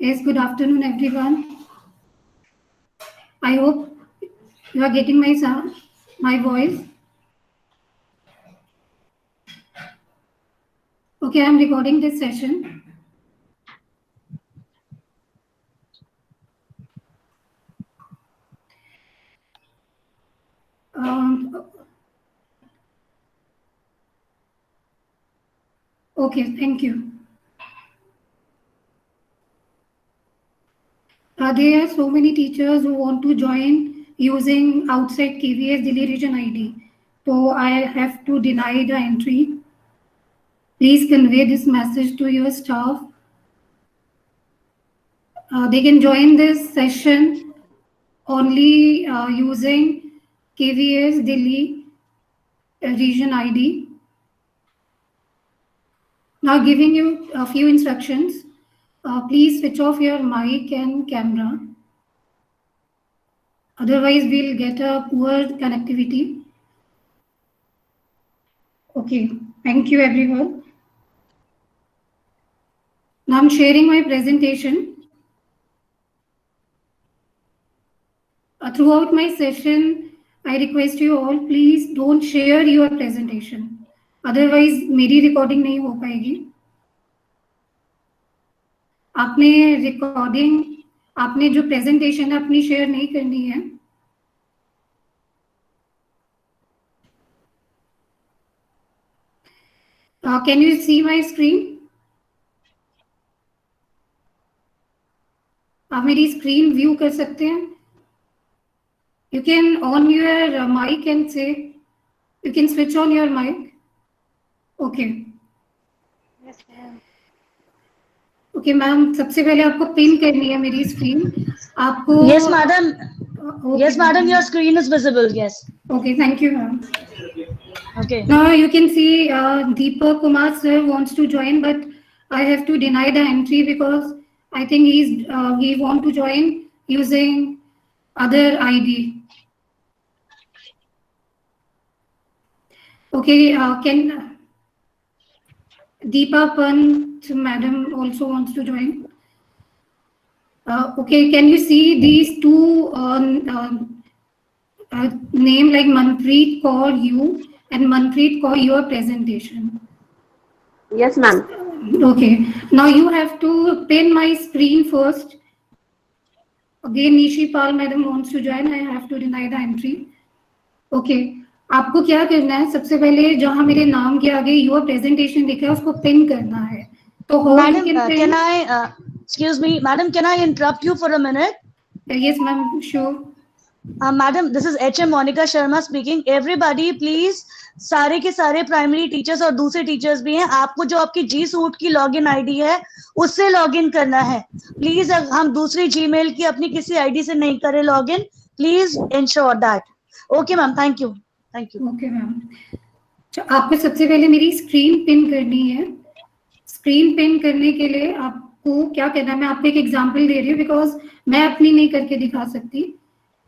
Yes, good afternoon, everyone. I hope you are getting my sound, my voice. Okay, I'm recording this session. Um, okay, thank you. There are so many teachers who want to join using outside KVS Delhi region ID. So I have to deny the entry. Please convey this message to your staff. They can join this session only using KVS Delhi region ID. Now giving you a few instructions. Please switch off your mic and camera. Otherwise, we'll get a poor connectivity. Okay, thank you everyone. Now I'm sharing my presentation. Throughout my session, I request you all, please don't share your presentation. Otherwise, मेरी recording नहीं हो पाएगी. आपने recording, आपने जो presentation है अपनी share नहीं करनी है. Can you see my screen? आप मेरी screen view कर सकते हैं? You can on your mic and say, you can switch on your mic. Okay. Yes, ma'am. Okay, ma'am सबसे पहले आपको पिन करनी है मेरी स्क्रीन. आपको Yes, madam. Okay, yes, madam. Your screen is visible. Yes. Okay, thank you, ma'am. Okay. Now you can see Deepak Kumar sir wants to join, but I have to deny the entry because I think he want to join using other ID. Okay, can Deepa Pant madam also wants to join. Okay, can you see these two name like Manpreet Kaur you and Manpreet Kaur your presentation? Yes, ma'am. Okay, now you have to pin my screen first. Again, Nishi Pal madam wants to join. I have to deny the entry. Okay, आपको क्या करना है? सबसे पहले जहां मेरे नाम के आगे your presentation लिखा है उसको पिन करना है. तो how Madam, you can pin? can I? Excuse me, madam. Can I interrupt you for a minute? Yes, ma'am. Sure. Madam, this is HM Monica Sharma speaking. Everybody, please. सारे के सारे primary teachers और दूसरे teachers भी हैं. आपको जो आपकी जी सूट की लॉगिन आईडी है उससे लॉगिन करना है. प्लीज हम दूसरी जीमेल की अपनी किसी आईडी से नहीं करें login. Please ensure that. Okay ma'am, thank you. Thank you. Okay ma'am. आपको सबसे पहले मेरी स्क्रीन पिन करनी है. स्क्रीन पिन करने के लिए आपको क्या करना है? मैं आपको एक एग्जांपल दे रही हूँ बिकॉज मैं अपनी नहीं करके दिखा सकती.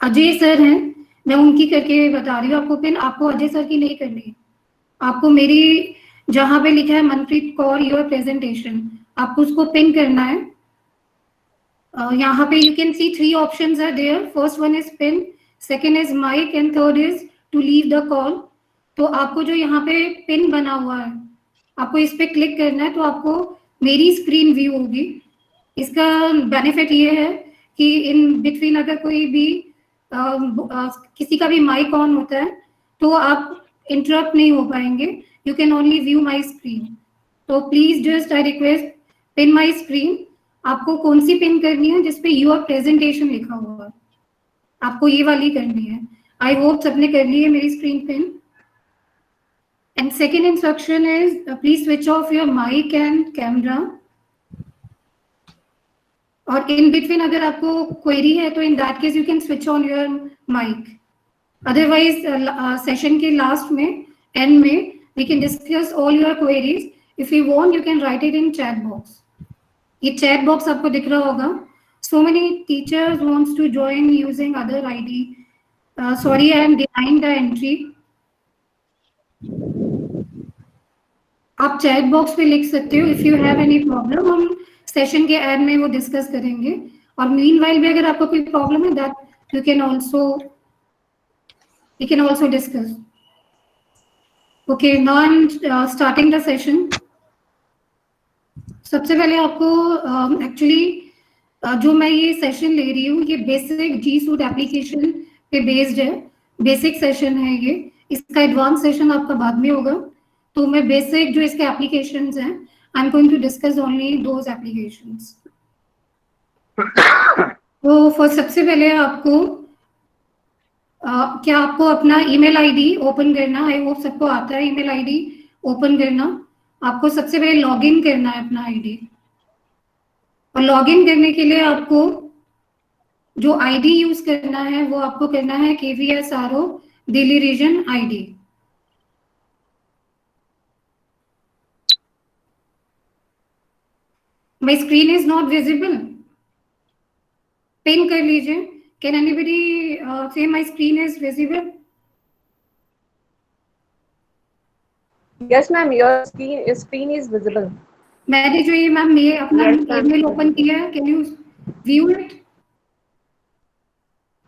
अजय सर हैं, मैं उनकी करके बता रही हूँ आपको पिन. आपको अजय सर की नहीं करनी है. आपको मेरी जहां पे लिखा है मनप्रीत कौर योर प्रेजेंटेशन, आपको उसको पिन करना है. यहाँ पे you can see 3 options are there. First one is pin, second is mic and third is to leave the call. तो आपको जो यहाँ पे पिन बना हुआ है आपको इस पे क्लिक करना है तो आपको मेरी स्क्रीन व्यू होगी. इसका बेनिफिट ये है कि इन बिटवीन अगर कोई भी किसी का भी माइक ऑन होता है तो आप इंटरप्ट नहीं हो पाएंगे. You can only view my screen. तो please just I request pin my screen. आपको कौन सी पिन करनी है? जिसपे योर प्रेजेंटेशन लिखा हुआ है, आपको ये वाली करनी है. आई होप सबने कर ली है मेरी screen pin. And second instruction is please switch off your mic and camera. और in between अगर आपको query है तो in that case you can switch on your mic. Otherwise session के last में end में we can discuss all your queries. If you want you can write it in chat box. ये chat box आपको दिख रहा होगा. So many teachers wants to join using other ID. Sorry, I am denying the entry. आप chat box पे लिख सकते हो if you have any problem. हम सेशन के एंड में वो डिस्कस करेंगे। और मीनवाइल भी अगर आपको कोई प्रॉब्लम है that you can also discuss. Okay, now I am starting the session. सबसे पहले आपको एक्चुअली जो मैं ये सेशन ले रही हूँ ये बेसिक जी सूट एप्लीकेशन पे बेस्ड है, बेसिक सेशन है ये। इसका एडवांस सेशन आपका बाद में होगा। तो मैं बेसिक जो इसके एप्लीकेशंस हैं, I am going to discuss only those applications. तो सबसे पहले आपको क्या आपको अपना ईमेल आईडी ओपन करना, आई होप सबको आता है ईमेल आईडी ओपन करना। आपको सबसे पहले लॉगिन करना है अपना आईडी, और लॉगिन करने के लिए आपको जो आईडी यूज करना है वो आपको करना है KVSRO Delhi region ID. My screen is not visible, pin कर लीजिए। Can anybody see my screen is visible? Yes, ma'am. Your screen is visible. मैंने जो ये मैम ये अपना Yes, ma'am. ईमेल ओपन किया है, कैन यू व्यू इट?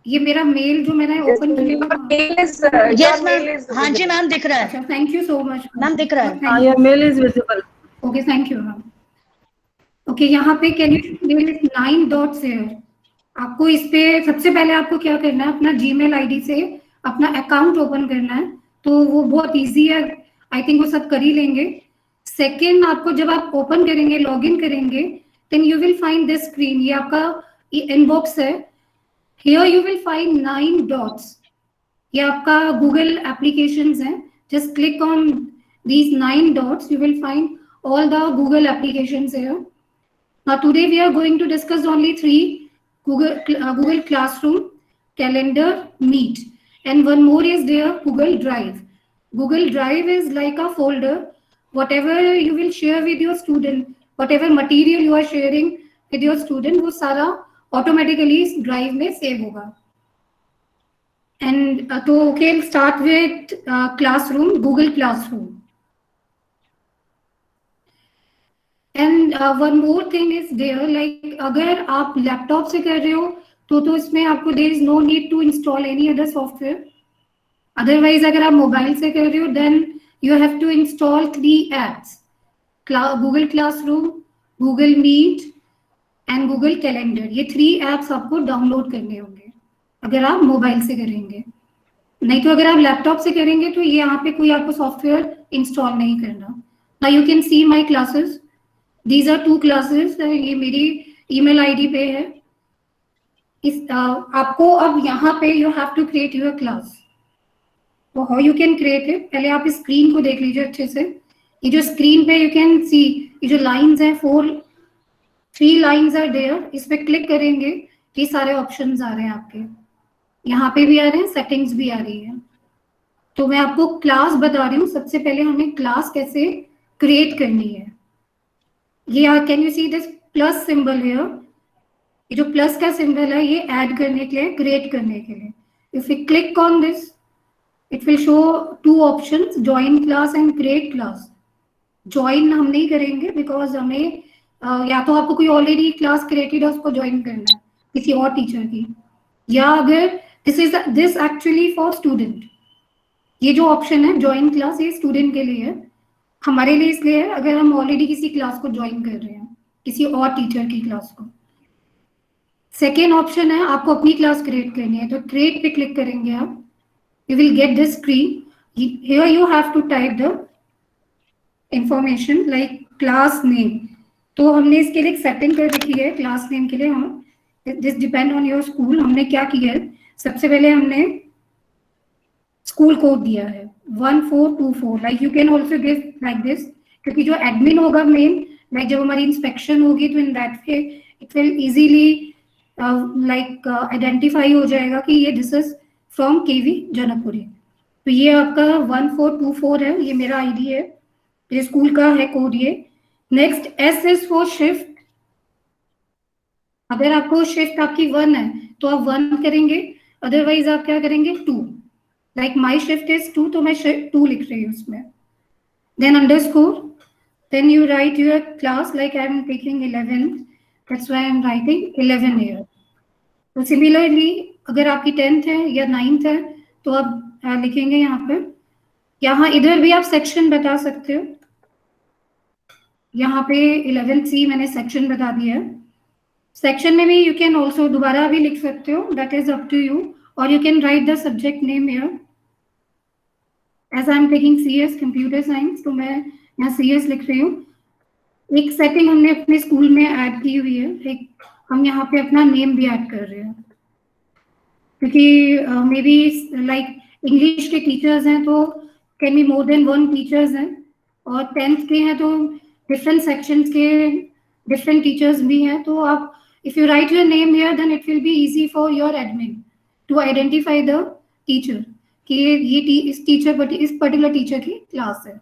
ये मेरा मेल जो मैंने Yes, ओपन your किया mail is. Yes Your ma'am, mail is हाँ जी visible. मैम दिख रहा है, अच्छा, thank you so much ma'am दिख रहा है। Your mail is visible. Okay, thank you ma'am. Okay, यहाँ पे कैन यू 9 डॉट्स है। आपको इस पे सबसे पहले आपको क्या करना है, अपना जीमेल आईडी से अपना अकाउंट ओपन करना है। तो वो बहुत इजी है, आई थिंक वो सब कर ही लेंगे। सेकेंड, आपको जब आप ओपन करेंगे, लॉगिन करेंगे, then you will find this screen. ये आपका इनबॉक्स है। Here you will find 9 dots. ये आपका गूगल एप्लीकेशंस हैं। Just click on these 9 dots, you will find all the Google applications here. Now today we are going to discuss only 3: Google Classroom, Calendar, Meet, and one more is there, Google Drive. Google Drive is like a folder. Whatever you will share with your student, whatever material you are sharing with your student, वो सारा automatically इस drive में save होगा। And तो okay, I'll start with Classroom, Google Classroom. And one more thing is there, like अगर आप laptop से कर रहे हो तो इसमें आपको there is no need to install any other software. Otherwise अगर आप मोबाइल से कर रहे हो then you have to install 3 apps: Google Classroom, Google Meet and Google Calendar. ये 3 एप्स आपको डाउनलोड करने होंगे अगर आप मोबाइल से करेंगे। नहीं तो अगर आप लैपटॉप से करेंगे तो ये यहाँ पे कोई आपको सॉफ्टवेयर इंस्टॉल नहीं करना। Now you can C my classes. These are 2 classes। ये मेरी ईमेल आईडी पे है। आपको अब यहाँ पे you have to create your class। तो how you can create it, पहले आप इस स्क्रीन को देख लीजिए अच्छे से। ये जो स्क्रीन पे you can see, ये जो लाइंस हैं 3 लाइंस are there, इस पे क्लिक करेंगे ये सारे ऑप्शंस आ रहे हैं आपके। यहाँ पे भी आ रहे हैं, सेटिंग्स भी आ रही है। तो मैं आपको क्लास बता रही हूँ। सबसे पहले हमें क्लास कैसे क्रिएट करनी है। ये can you see this plus symbol here? ये जो प्लस का सिंबल है ये ऐड करने के लिए, क्रिएट करने के लिए। If you click on this it will show 2 options, join class and create class. Join हम नहीं करेंगे बिकॉज हमें या तो आपको कोई ऑलरेडी क्लास क्रिएटेड है उसको ज्वाइन करना है किसी और टीचर की, या अगर दिस एक्चुअली फॉर स्टूडेंट। ये जो ऑप्शन है ज्वाइन क्लास ये स्टूडेंट के लिए है, हमारे लिए इसलिए है अगर हम ऑलरेडी किसी क्लास को ज्वाइन कर रहे हैं, किसी और टीचर की क्लास को। सेकेंड ऑप्शन है आपको अपनी क्लास क्रिएट करनी है, तो क्रिएट पे क्लिक करेंगे आप। You will get this screen. Here you have to type the information like class name. तो हमने इसके लिए एक सेटिंग कर रखी है क्लास नेम के लिए। हम this depend on your school. हमने क्या किया है, सबसे पहले हमने स्कूल कोड दिया है 1424। Like you can also give like this, क्योंकि जो एडमिन होगा मेन, लाइक जब हमारी इंस्पेक्शन होगी तो in that way it will easily like identify हो जाएगा कि ये दिस इज फ्रॉम केवी जनकपुरी। तो ये आपका 1424 है, ये मेरा आईडी है, ये स्कूल का है कोड ये। Next S is for shift. अगर आपको शिफ्ट आपकी 1 है तो आप 1 करेंगे, अदरवाइज आप क्या करेंगे 2। लाइक माई शिफ्ट इज 2 तो मैं 2 लिख रही हूँ उसमें। Then underscore, then you write your class, like I'm taking 11th, that's why I'm writing 11 here. तो सिमिलरली अगर आपकी 10th है या 9th है तो आप लिखेंगे यहाँ पर, यहाँ इधर भी आप सेक्शन बता सकते हो, यहाँ पे 11th C मैंने सेक्शन बता दिया है। सेक्शन में भी यू कैन ऑल्सो दोबारा भी लिख सकते हो, that is up to you, और you can write the subject name here. As I am taking CS computer science, तो मैं यहाँ CS लिख रही हूँ। एक सेटिंग हमने अपने स्कूल में ऐड की हुई है, एक हम यहाँ पे अपना नेम भी ऐड कर रहे हैं, क्योंकि मे बी लाइक इंग्लिश के टीचर्स हैं तो can be more than 1 teachers हैं, और 10th के हैं तो डिफरेंट सेक्शंस के डिफरेंट टीचर्स भी हैं। तो आप if you write your name here then it will be easy for your admin to identify the teacher कि ये इस पर्टिकुलर टीचर की क्लास है।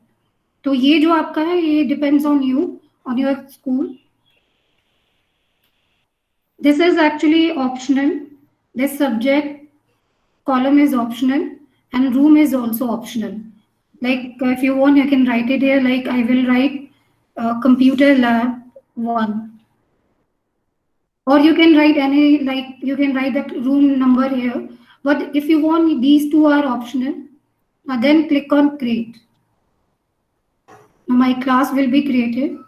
तो ये जो आपका है ये depends on you, on your school. This is actually optional, this subject column is optional and room is also optional. Like if you want you can write it here, like I will write computer lab 1, or you can write any, like you can write the room number here, but if you want these two are optional, then click on create. Now my class will be created.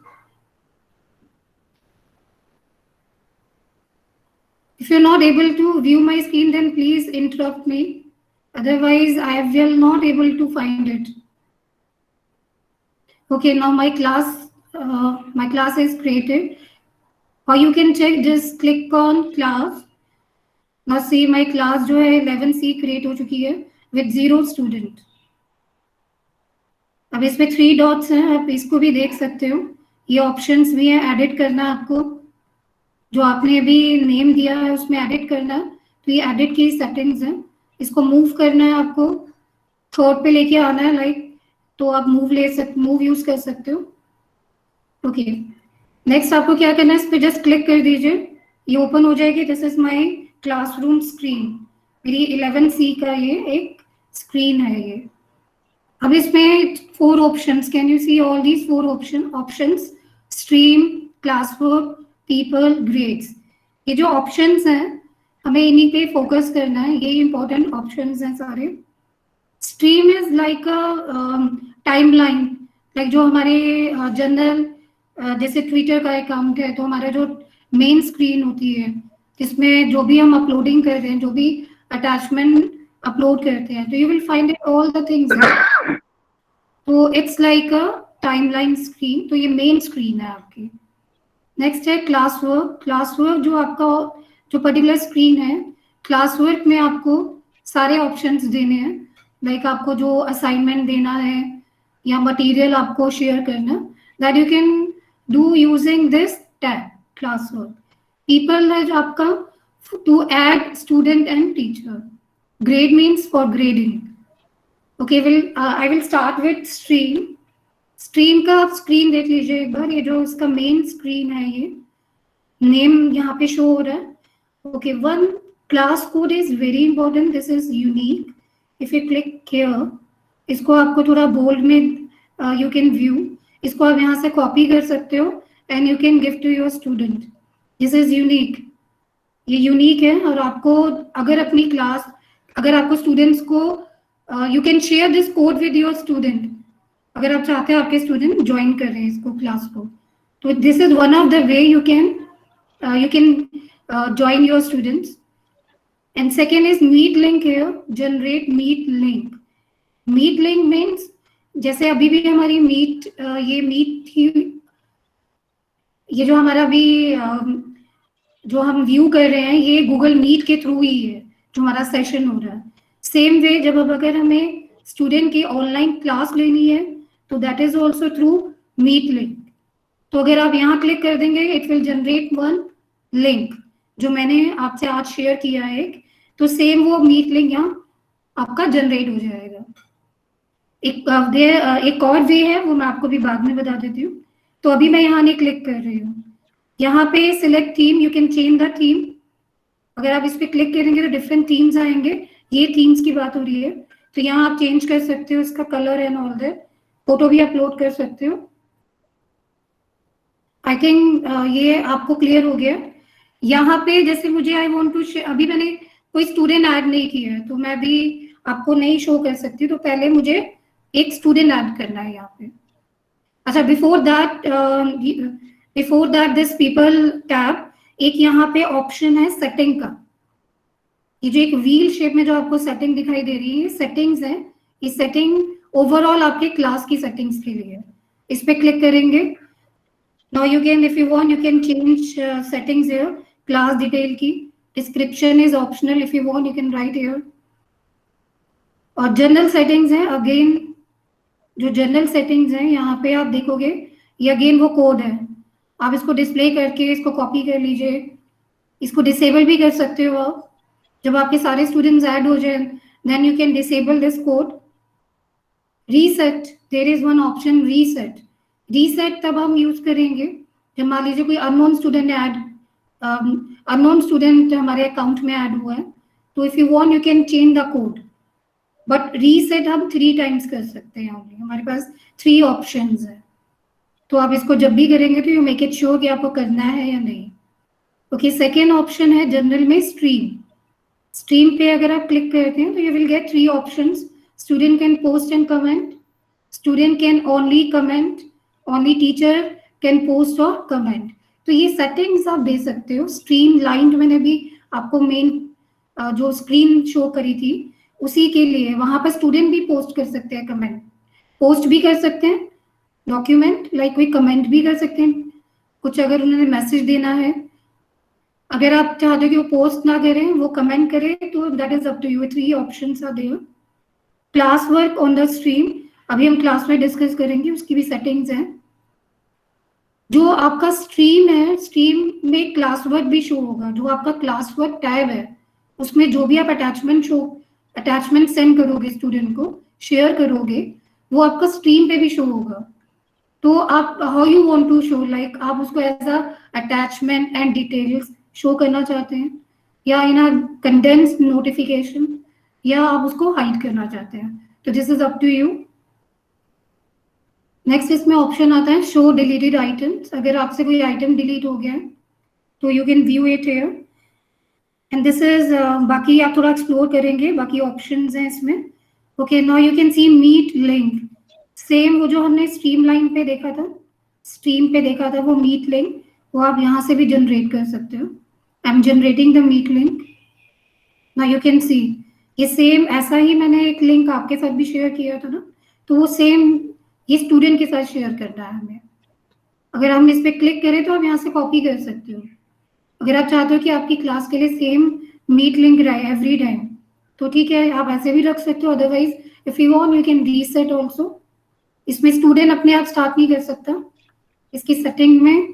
If you're not able to view my screen, then please interrupt me. Otherwise, I will not able to find it. Okay, now my class is created. Or you can check, just click on class. Now see my class जो है 11C create हो चुकी है with 0 student. अब इसमें 3 dots हैं, आप इसको भी देख सकते हो। ये options भी हैं, edit करना आपको, जो आपने अभी नेम दिया है उसमें एडिट करना। तो ये एडिट की सेटिंग्स हैं, इसको मूव करना है आपको, थर्ड पे लेके आना है लाइक, तो आप मूव यूज कर सकते हो। ओके, नेक्स्ट आपको क्या करना है, इस पे जस्ट क्लिक कर दीजिए, ये ओपन हो जाएगी। This is my classroom screen, मेरी 11C का ये एक स्क्रीन है ये। अब इसमें 4 options, can you see all these 4 options, stream, classwork, people, grades. ये जो ऑप्शंस हैं हमें इन्हीं पे फोकस करना है, ये इंपॉर्टेंट ऑप्शंस हैं सारे। Stream is like a timeline, like जो हमारे जनरल जैसे ट्विटर का अकाउंट है तो हमारा जो मेन स्क्रीन होती है जिसमें जो भी हम अपलोडिंग कर रहे हैं, जो भी अटैचमेंट अपलोड करते हैं, तो you will find it all the things. तो it's like a timeline screen, तो ये मेन स्क्रीन है आपकी। नेक्स्ट है क्लासवर्क। क्लासवर्क जो आपका जो पर्टिकुलर स्क्रीन है, क्लासवर्क में आपको सारे ऑप्शंस देने हैं, लाइक आपको जो असाइनमेंट देना है या मटेरियल आपको शेयर करना, that you can do using this tab classwork. People है जो आपका to add student and teacher. Grade means for grading. Okay, I will start with stream. Stream का आप स्क्रीन देख लीजिए एक बार, ये जो इसका मेन स्क्रीन है, ये नेम यहाँ पे शो हो रहा है। Okay, 1 class code is very important, this is unique. If you click here, इसको आपको थोड़ा बोल्ड में यू कैन व्यू, इसको आप यहाँ से कॉपी कर सकते हो and you can give to your student. This is unique, ये यूनिक है। और आपको अगर अपनी क्लास, अगर आपको स्टूडेंट्स को you can share this code with your student, अगर आप चाहते हो आपके स्टूडेंट ज्वाइन कर रहे हैं इसको क्लास को, तो this is one of the way you can join your students. And second is meet link here, generate meet link. Meet link means जैसे अभी भी हमारी मीट, ये मीट थी, ये जो हमारा अभी जो हम व्यू कर रहे हैं ये गूगल मीट के थ्रू ही है जो हमारा सेशन हो रहा है। सेम वे जब अब अगर हमें स्टूडेंट की ऑनलाइन क्लास लेनी है तो that is also through meet link. तो अगर आप यहाँ क्लिक कर देंगे इट विल जनरेट 1 लिंक जो मैंने आपसे आज शेयर किया है, तो सेम वो मीट लिंक यहाँ आपका जनरेट हो जाएगा। एक और वे है वो मैं आपको भी बाद में बता देती हूँ। तो अभी मैं यहाँ नहीं क्लिक कर रही हूँ, यहाँ पे select theme, you can change the theme. अगर आप इस पे क्लिक करेंगे तो डिफरेंट थीम्स आएंगे, ये थीम्स की बात हो रही है। तो यहाँ आप चेंज कर सकते हो इसका colour and all that, photo भी अपलोड कर सकते हो। आई थिंक ये आपको क्लियर हो गया। यहाँ पे जैसे मुझे आई वांट टू, अभी मैंने कोई स्टूडेंट ऐड नहीं किया है तो मैं भी आपको नहीं शो कर सकती, तो पहले मुझे एक स्टूडेंट ऐड करना है यहाँ पे। अच्छा, before that this people tab, एक यहाँ पे ऑप्शन है सेटिंग का। ये जो एक व्हील शेप में जो आपको सेटिंग दिखाई दे रही है, सेटिंग्स है। ये सेटिंग ओवरऑल आपके क्लास की सेटिंग्स के लिए है। इस पे क्लिक करेंगे। Now you can, if you want, you can change settings here. Class detail की description is optional. If you want, you can write here. और जनरल सेटिंग्स है। अगेन जो जनरल सेटिंग्स हैं यहाँ पे आप देखोगे, ये अगेन वो कोड है। आप इसको डिस्प्ले करके इसको कॉपी कर लीजिए। इसको डिसेबल भी कर सकते हो आप। जब आपके सारे स्टूडेंट्स ऐड हो जाए, then you can disable this code. Reset, there is one option reset. Reset तब हम यूज करेंगे जब मान लीजिए कोई अननोन स्टूडेंट हमारे अकाउंट में ऐड हुआ है, तो if you want you can change the code, but reset हम 3 टाइम्स कर सकते हैं। हमारे पास 3 ऑप्शंस है, तो आप इसको जब भी करेंगे तो यू मेक इट श्योर कि आपको करना है या नहीं। ओके, सेकेंड ऑप्शन है जनरल में स्ट्रीम। स्ट्रीम पे अगर आप क्लिक करते हैं तो you will gate 3 options. Student can post and comment, student can only comment, only teacher can post और कमेंट। तो ये सेटिंग्स आप दे सकते हो। स्ट्रीम लाइन मैंने भी आपको मेन जो स्क्रीन शो करी थी उसी के लिए, वहां पर स्टूडेंट भी पोस्ट कर सकते हैं, कमेंट पोस्ट भी कर सकते हैं, डॉक्यूमेंट लाइक कोई कमेंट भी कर सकते हैं, कुछ अगर उन्होंने मैसेज देना है। अगर आप चाहते हो कि वो पोस्ट ना करें, वो कमेंट करें, तो that is up to you. 3 options are there. Class work on the stream, अभी हम क्लास में डिस्कस करेंगे, उसकी भी सेटिंग्स हैं। जो आपका स्ट्रीम है, स्ट्रीम में क्लास वर्क भी शो होगा। जो आपका क्लास वर्क टैब है उसमें जो भी आप अटैचमेंट सेंड करोगे, स्टूडेंट को शेयर करोगे, वो आपका स्ट्रीम पे भी शो होगा। तो आप how you want to show, like आप उसको as a attachment and details show करना चाहते हैं, या इन अ कंडेंस्ड नोटिफिकेशन, या आप उसको हाइड करना चाहते हैं, तो this is up to you. Next इसमें ऑप्शन आता है शो डिलीटेड आइटम्स। अगर आपसे कोई आइटम डिलीट हो गया है तो you can view it here, and this is बाकी आप थोड़ा एक्सप्लोर करेंगे, बाकी ऑप्शंस हैं इसमें। Okay, now you can see meet link. Same वो जो हमने स्ट्रीम पे देखा था वो मीट लिंक, वो आप यहाँ से भी जनरेट कर सकते हो। I am generating the meet link. Now you can see ये सेम ऐसा ही मैंने एक लिंक आपके साथ भी शेयर किया था ना, तो वो सेम ये स्टूडेंट के साथ शेयर करना है हमें। अगर हम इस पर क्लिक करें तो आप यहाँ से कॉपी कर सकते हो। अगर आप चाहते हो कि आपकी क्लास के लिए सेम मीट लिंक रहे एवरी टाइम, तो ठीक है, आप ऐसे भी रख सकते हो। Otherwise if you want you can reset also. इसमें स्टूडेंट अपने आप स्टार्ट नहीं कर सकता। इसकी सेटिंग में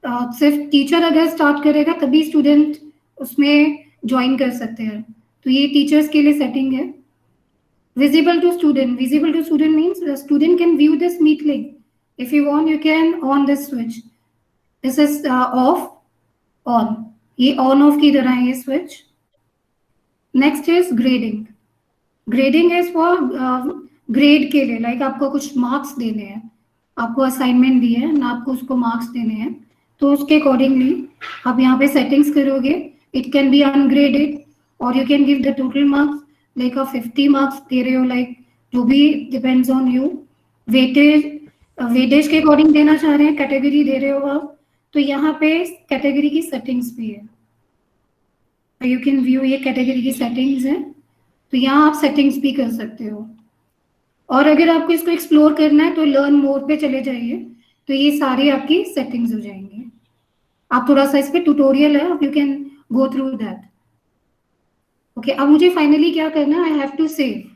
सिर्फ टीचर अगर स्टार्ट करेगा तभी स्टूडेंट उसमें ज्वाइन कर सकते हैं, तो ये टीचर्स के लिए सेटिंग है। Visible to student means the student can view this meet link. If you want, you can on this switch. This is off, on. ये on off की तरह है ये switch. Next is grading. Grading is for grade के लिए, like आपको कुछ marks देने हैं, आपको assignment दी है ना, आपको उसको marks देने हैं, तो उसके accordingly आप यहाँ पे settings करोगे। It can be ungraded or you can give the total marks. Like 50 marks दे रहे हो, लाइक जो भी डिपेंड्स ऑन यू। वेटेज के अकॉर्डिंग देना चाह रहे हैं, कैटेगरी दे रहे हो आप, तो यहाँ पे कैटेगरी की सेटिंग्स भी है, यू कैन व्यू। ये कैटेगरी की सेटिंग्स है, तो यहाँ आप सेटिंग्स भी कर सकते हो। और अगर आपको इसको एक्सप्लोर करना है तो लर्न मोर पे चले जाइए, तो ये सारी आपकी सेटिंग्स हो जाएंगे। आप थोड़ा सा इस पे ट्यूटोरियल है, you can go through that. Okay, अब मुझे फाइनली क्या करना है, आई हैव टू सेव।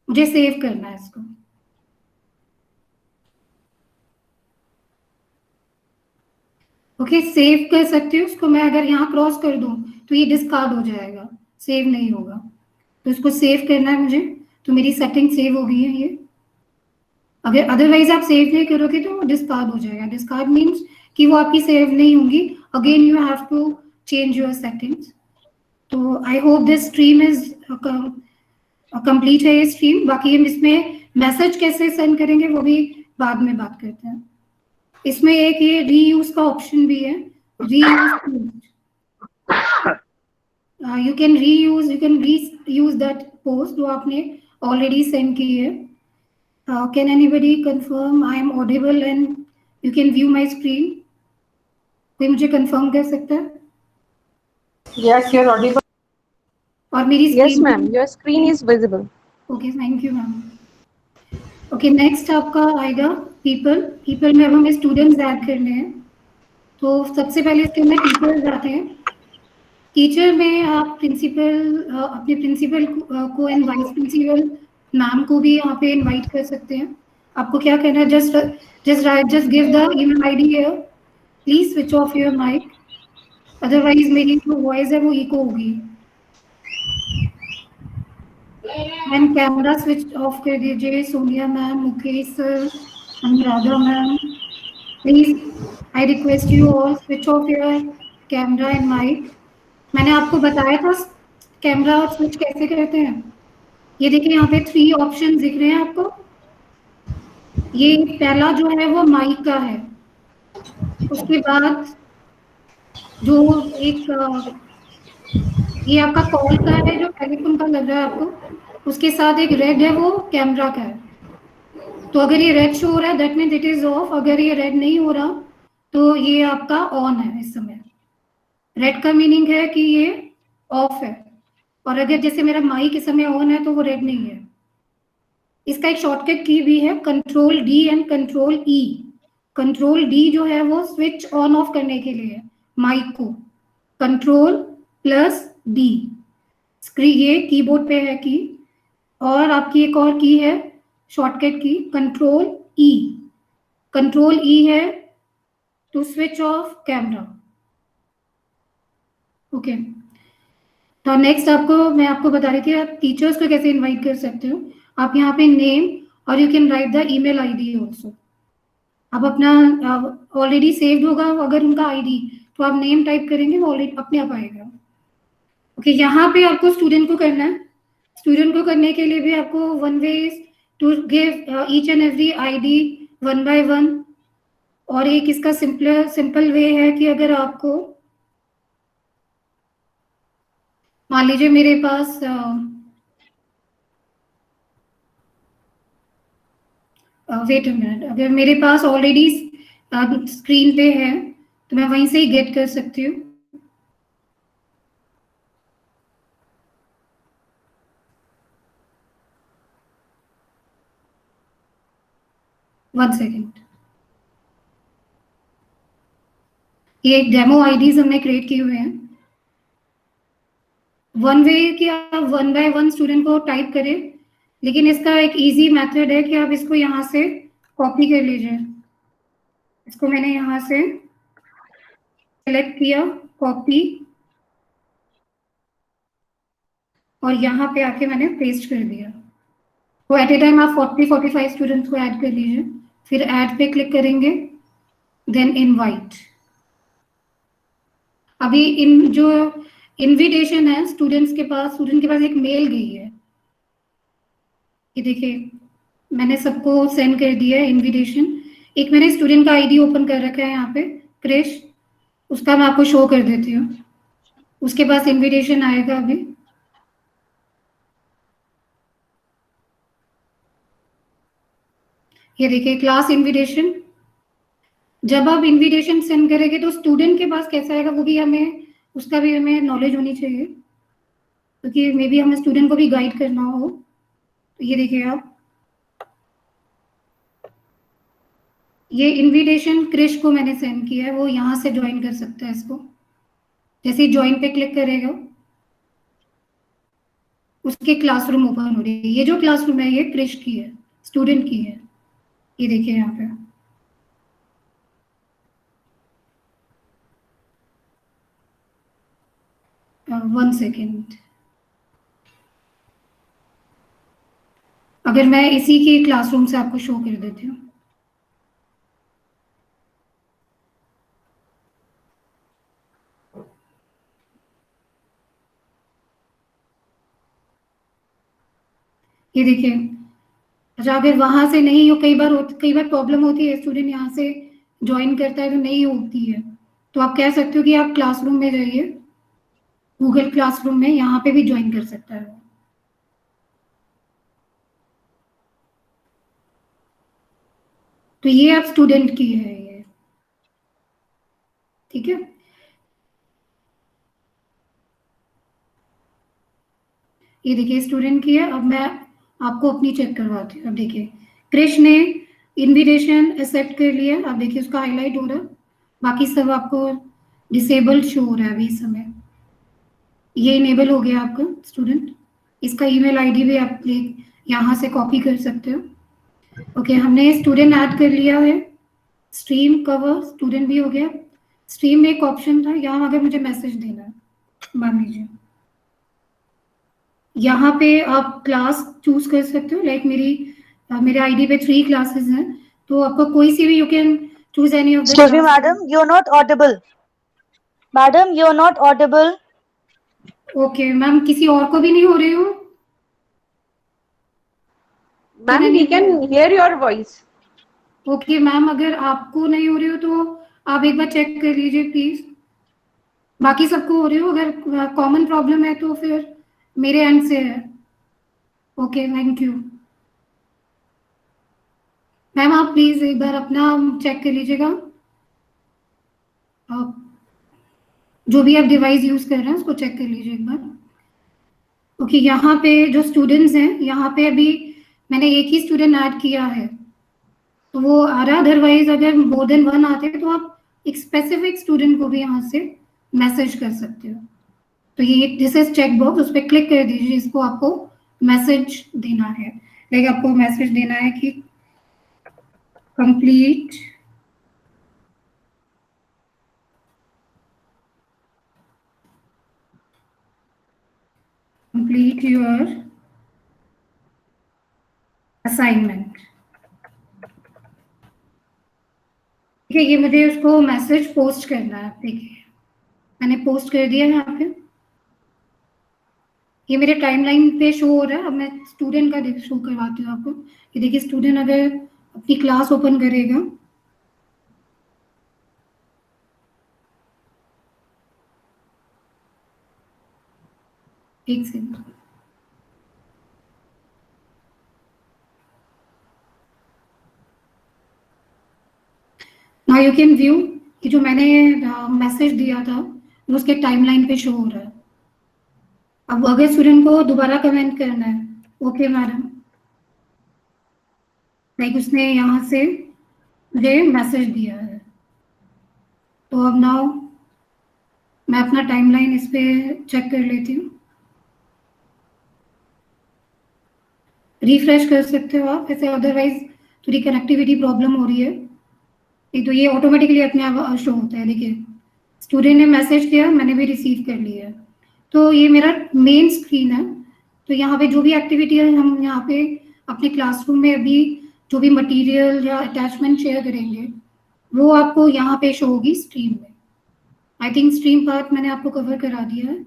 मुझे सेव करना है इसको। ओके, सेव कर सकते हो उसको। मैं अगर यहाँ क्रॉस कर दूं तो ये डिस्कार्ड हो जाएगा, सेव नहीं होगा। तो इसको सेव करना है मुझे, तो मेरी सेटिंग सेव हो गई है ये। अगर अदरवाइज आप सेव नहीं करोगे तो डिस्कार्ड हो जाएगा। डिस्कार्ड मीन्स कि वो आपकी सेव नहीं होंगी। Again you have to change your settings. तो I hope this stream is complete है ये स्ट्रीम। बाकी हम इसमें मैसेज कैसे सेंड करेंगे वो भी बाद में बात करते हैं। इसमें एक ये रीयूज का ऑप्शन भी है, reuse. You can reuse that post जो आपने ऑलरेडी सेंड की है। Can anybody confirm I am audible and you can view my screen? कोई मुझे कंफर्म कर सकता है? Yes, you're audible. और मेरी Yes, screen? ma'am. Your screen is visible. Okay, thank you ma'am. Okay, next आपका आएगा पीपल। पीपल में अब हमें स्टूडेंट्स ऐड करने हैं। तो सबसे पहले इसके अंदर टीचर्स आते हैं। टीचर में आप प्रिंसिपल, अपने प्रिंसिपल को एंड वाइस प्रिंसिपल मैम को भी यहाँ पे इनवाइट कर सकते हैं। आपको क्या करना है, just give the email ID here. Please switch off your mic, otherwise मेरी जो वॉइस है वो इको होगी। एंड कैमरा स्विच ऑफ कर दीजिए, Sonia ma'am, Mukesh sir, Anuradha ma'am. Please I request you all switch off your camera and mic. मैंने आपको बताया था कैमरा और स्विच कैसे करते हैं। ये देखिए यहाँ पे 3 ऑप्शन दिख रहे हैं आपको। ये पहला जो है वो माइक का है। उसके बाद जो एक ये आपका कॉल का है, जो टेलीफोन का लग रहा है आपको, उसके साथ एक रेड है, वो कैमरा का है। तो अगर ये रेड शो हो रहा है that means it is of, अगर ये रेड नहीं हो रहा तो ये आपका ऑन है इस समय। रेड का मीनिंग है कि ये ऑफ है, और अगर जैसे मेरा माइक इस समय ऑन है तो वो रेड नहीं है। इसका एक शॉर्टकट की भी है, control D and control E. Control D जो है वो स्विच ऑन ऑफ करने के लिए है माइक को, कंट्रोल प्लस डी। स्क्रीन ये कीबोर्ड पे है की, और आपकी एक और की है शॉर्टकट की, कंट्रोल ई। कंट्रोल ई है to switch off camera. Okay, तो नेक्स्ट मैं आपको बता रही थी आप टीचर्स को कैसे इनवाइट कर सकते हो। आप यहाँ पे नेम और you can write the email ID also. आप अपना ऑलरेडी सेव्ड होगा अगर उनका आईडी, तो आप नेम टाइप करेंगे वो ऑलरेडी अपने आप आएगा। ओके, यहाँ पे आपको स्टूडेंट को करना है। स्टूडेंट को करने के लिए भी आपको one way to give each and every ID one by one. और एक इसका सिंपल वे है कि अगर आपको मान लीजिए मेरे पास वेट अ मिनट, अगर मेरे पास ऑलरेडी स्क्रीन पे है तो मैं वहीं से ही गेट कर सकती हूँ। वन सेकेंड, ये डेमो आईडीज हमने क्रिएट किए हुए हैं। वन वे कि आप वन बाय वन स्टूडेंट को टाइप करें, लेकिन इसका एक इजी मेथड है कि आप इसको यहाँ से कॉपी कर लीजिए। इसको मैंने यहाँ से सेलेक्ट किया, कॉपी, और यहाँ पे आके मैंने पेस्ट कर दिया। तो एट ए टाइम आप 40-45 स्टूडेंट्स को ऐड कर लीजिए। फिर ऐड पे क्लिक करेंगे, देन इनवाइट। अभी इन जो इनविटेशन है स्टूडेंट के पास एक मेल गई है। ये देखिए मैंने सबको सेंड कर दिया है इनविटेशन। एक मैंने स्टूडेंट का आईडी ओपन कर रखा है यहाँ पे, क्रिश, उसका मैं आपको शो कर देती हूँ। उसके पास इनविटेशन आएगा अभी। ये देखिए क्लास इनविटेशन। जब आप इनविटेशन सेंड करेंगे तो स्टूडेंट के पास कैसा आएगा वो भी हमें, उसका भी हमें नॉलेज होनी चाहिए, क्योंकि मे बी हमें स्टूडेंट को भी गाइड करना हो। तो ये देखिए आप, ये इनविटेशन क्रिश को मैंने सेंड किया है, वो यहाँ से ज्वाइन कर सकता है इसको। जैसे ही ज्वाइन पे क्लिक करेगा उसके क्लासरूम ओपन हो रही है। ये जो क्लासरूम है ये क्रिश की है, स्टूडेंट की है। ये देखिए यहाँ पे, वन सेकेंड, अगर मैं इसी के क्लासरूम से आपको शो कर देती हूँ। ये देखिए, अच्छा अगर वहां से नहीं हो, कई बार प्रॉब्लम होती है, स्टूडेंट यहाँ से ज्वाइन करता है तो नहीं होती है, तो आप कह सकते हो कि आप क्लासरूम में जाइए, गूगल क्लासरूम में, यहाँ पे भी ज्वाइन कर सकता है। तो ये आप स्टूडेंट की है ये, ठीक है। ये देखिए स्टूडेंट की है। अब मैं आपको अपनी चेक करवाती हूँ। अब देखिए क्रिश ने इनविटेशन एक्सेप्ट कर लिया, अब देखिए उसका हाईलाइट हो रहा है, बाकी सब आपको डिसेबल्ड शो हो रहा है अभी इस समय। ये इनेबल हो गया आपका स्टूडेंट। इसका ईमेल आईडी भी आप यहाँ से कॉपी कर सकते हो। ओके, हमने स्टूडेंट ऐड कर लिया है। स्ट्रीम कवर स्टूडेंट भी हो गया। स्ट्रीम में एक ऑप्शन था, यहाँ अगर मुझे मैसेज देना है, मान लीजिए यहाँ पे आप क्लास चूज कर सकते हो। लाइक मेरे आईडी पे 3 क्लासेस हैं, तो आपको कोई सी भी you can choose any of the Excuse me, class. madam, you're not audible. Madam, you're not audible. Okay ma'am, किसी और को भी नहीं हो रही हो? Ma'am, we can hear your voice. Okay ma'am, अगर आपको नहीं हो रही हो तो आप एक बार चेक कर लीजिए प्लीज। बाकी सबको हो रही हो, अगर कॉमन प्रॉब्लम है तो फिर मेरे एंड से है। Okay, thank you ma'am. आप प्लीज एक बार अपना चेक कर लीजिएगा, आप जो भी आप डिवाइस यूज कर रहे हैं उसको चेक कर लीजिए एक बार। ओके, यहाँ पे जो स्टूडेंट्स हैं, यहाँ पे अभी मैंने एक ही स्टूडेंट ऐड किया है तो वो आ रहा है। अदरवाइज अगर मोर देन 1 आते हैं तो आप एक स्पेसिफिक स्टूडेंट को भी यहाँ से मैसेज कर सकते हो। तो ये दिस इज चेक बॉक्स, उस पर क्लिक कर दीजिए, इसको आपको मैसेज देना है। लाइक आपको मैसेज देना है कि कंप्लीट योर असाइनमेंट। ठीक है, ये मुझे उसको मैसेज पोस्ट करना है। देखिए मैंने पोस्ट कर दिया यहाँ पे, ये मेरे टाइमलाइन पे शो हो रहा है। अब मैं स्टूडेंट का शो करवाती हूँ आपको। ये देखिए स्टूडेंट अगर अपनी क्लास ओपन करेगा, एक second, now you can view कि जो मैंने मैसेज दिया था वो उसके टाइमलाइन पे शो हो रहा है। अब अगर स्टूडेंट को दोबारा कमेंट करना है, ओके मैडम, लाइक उसने यहाँ से मुझे मैसेज दिया है, तो अब नाउ मैं अपना टाइमलाइन इस पे चेक कर लेती हूँ। रिफ्रेश कर सकते हो आप ऐसे, अदरवाइज थोड़ी कनेक्टिविटी प्रॉब्लम हो रही है। एक तो ये ऑटोमेटिकली अपने आप शो होता है। देखिए स्टूडेंट ने मैसेज किया, मैंने भी रिसीव कर लिया है। तो ये मेरा मेन स्क्रीन है। तो यहाँ पे जो भी एक्टिविटी है, हम यहाँ पे अपने क्लासरूम में अभी जो भी मटेरियल या अटैचमेंट शेयर करेंगे वो आपको यहाँ पे शो होगी स्ट्रीम में। आई थिंक स्ट्रीम पार्ट मैंने आपको कवर करा दिया है।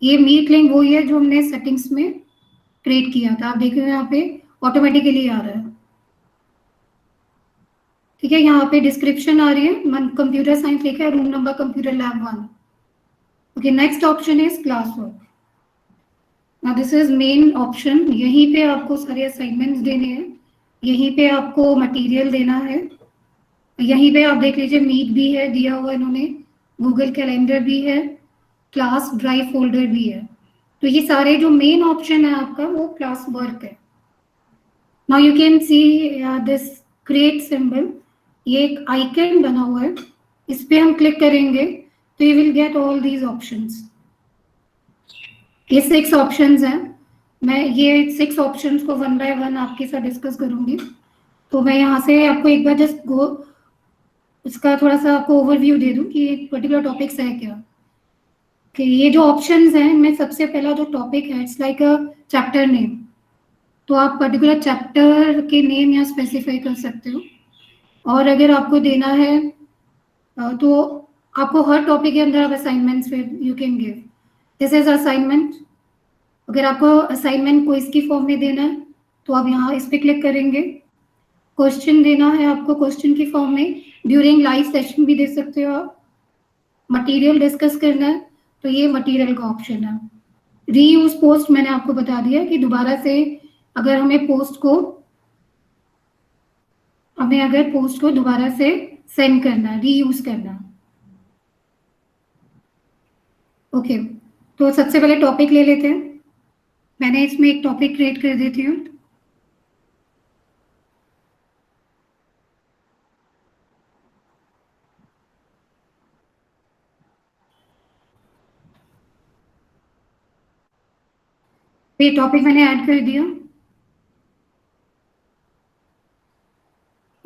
ये मीट लिंक वही है जो हमने सेटिंग्स में क्रिएट किया था। आप देखिए यहाँ पे ऑटोमेटिकली आ रहा है। ठीक है, यहाँ पे डिस्क्रिप्शन आ रही है, कंप्यूटर साइंस लिखा है, room number computer lab 1। Okay, next option is class work. Now this is main option. यहीं पे आपको सारे असाइनमेंट्स देने हैं, यहीं पे आपको मटेरियल देना है। यहीं पे आप देख लीजिए मीट भी है दिया हुआ इन्होंने, गूगल कैलेंडर भी है, क्लास ड्राइव फोल्डर भी है। तो ये सारे जो मेन ऑप्शन है आपका वो क्लास वर्क है। Now you can see this create symbol, ये एक आइकन बना हुआ है, इस पे हम क्लिक करेंगे तो you will get all these options. ये 6 ऑप्शंस हैं। मैं ये 6 ऑप्शंस को 1 बाय 1 आपके साथ डिस्कस करूंगी। तो मैं यहाँ से आपको एक बार जस्ट गो इसका थोड़ा सा आपको ओवरव्यू दे दूं कि एक पर्टिकुलर टॉपिक्स है क्या। कि ये जो ऑप्शंस हैं इनमें सबसे पहला जो टॉपिक है, it's like a chapter name. तो आप पर्टिकुलर चैप्टर के नेम यहाँ स्पेसिफाई कर सकते हो। और अगर आपको देना है तो आपको हर टॉपिक के अंदर आप assignments you can give, this is assignment. अगर आपको असाइनमेंट को इसकी फॉर्म में देना है तो आप यहाँ इस पर क्लिक करेंगे। क्वेश्चन देना है आपको क्वेश्चन की फॉर्म में, ड्यूरिंग लाइव सेशन भी दे सकते हो आप। मटेरियल डिस्कस करना है तो ये मटेरियल का ऑप्शन है। रीयूज पोस्ट मैंने आपको बता दिया कि दोबारा से अगर हमें अगर पोस्ट को दोबारा से सेंड करना है, रीयूज करना है। ओके, तो सबसे पहले टॉपिक ले लेते हैं। मैंने इसमें एक टॉपिक क्रिएट कर देती हूँ। ये टॉपिक मैंने ऐड कर दिया।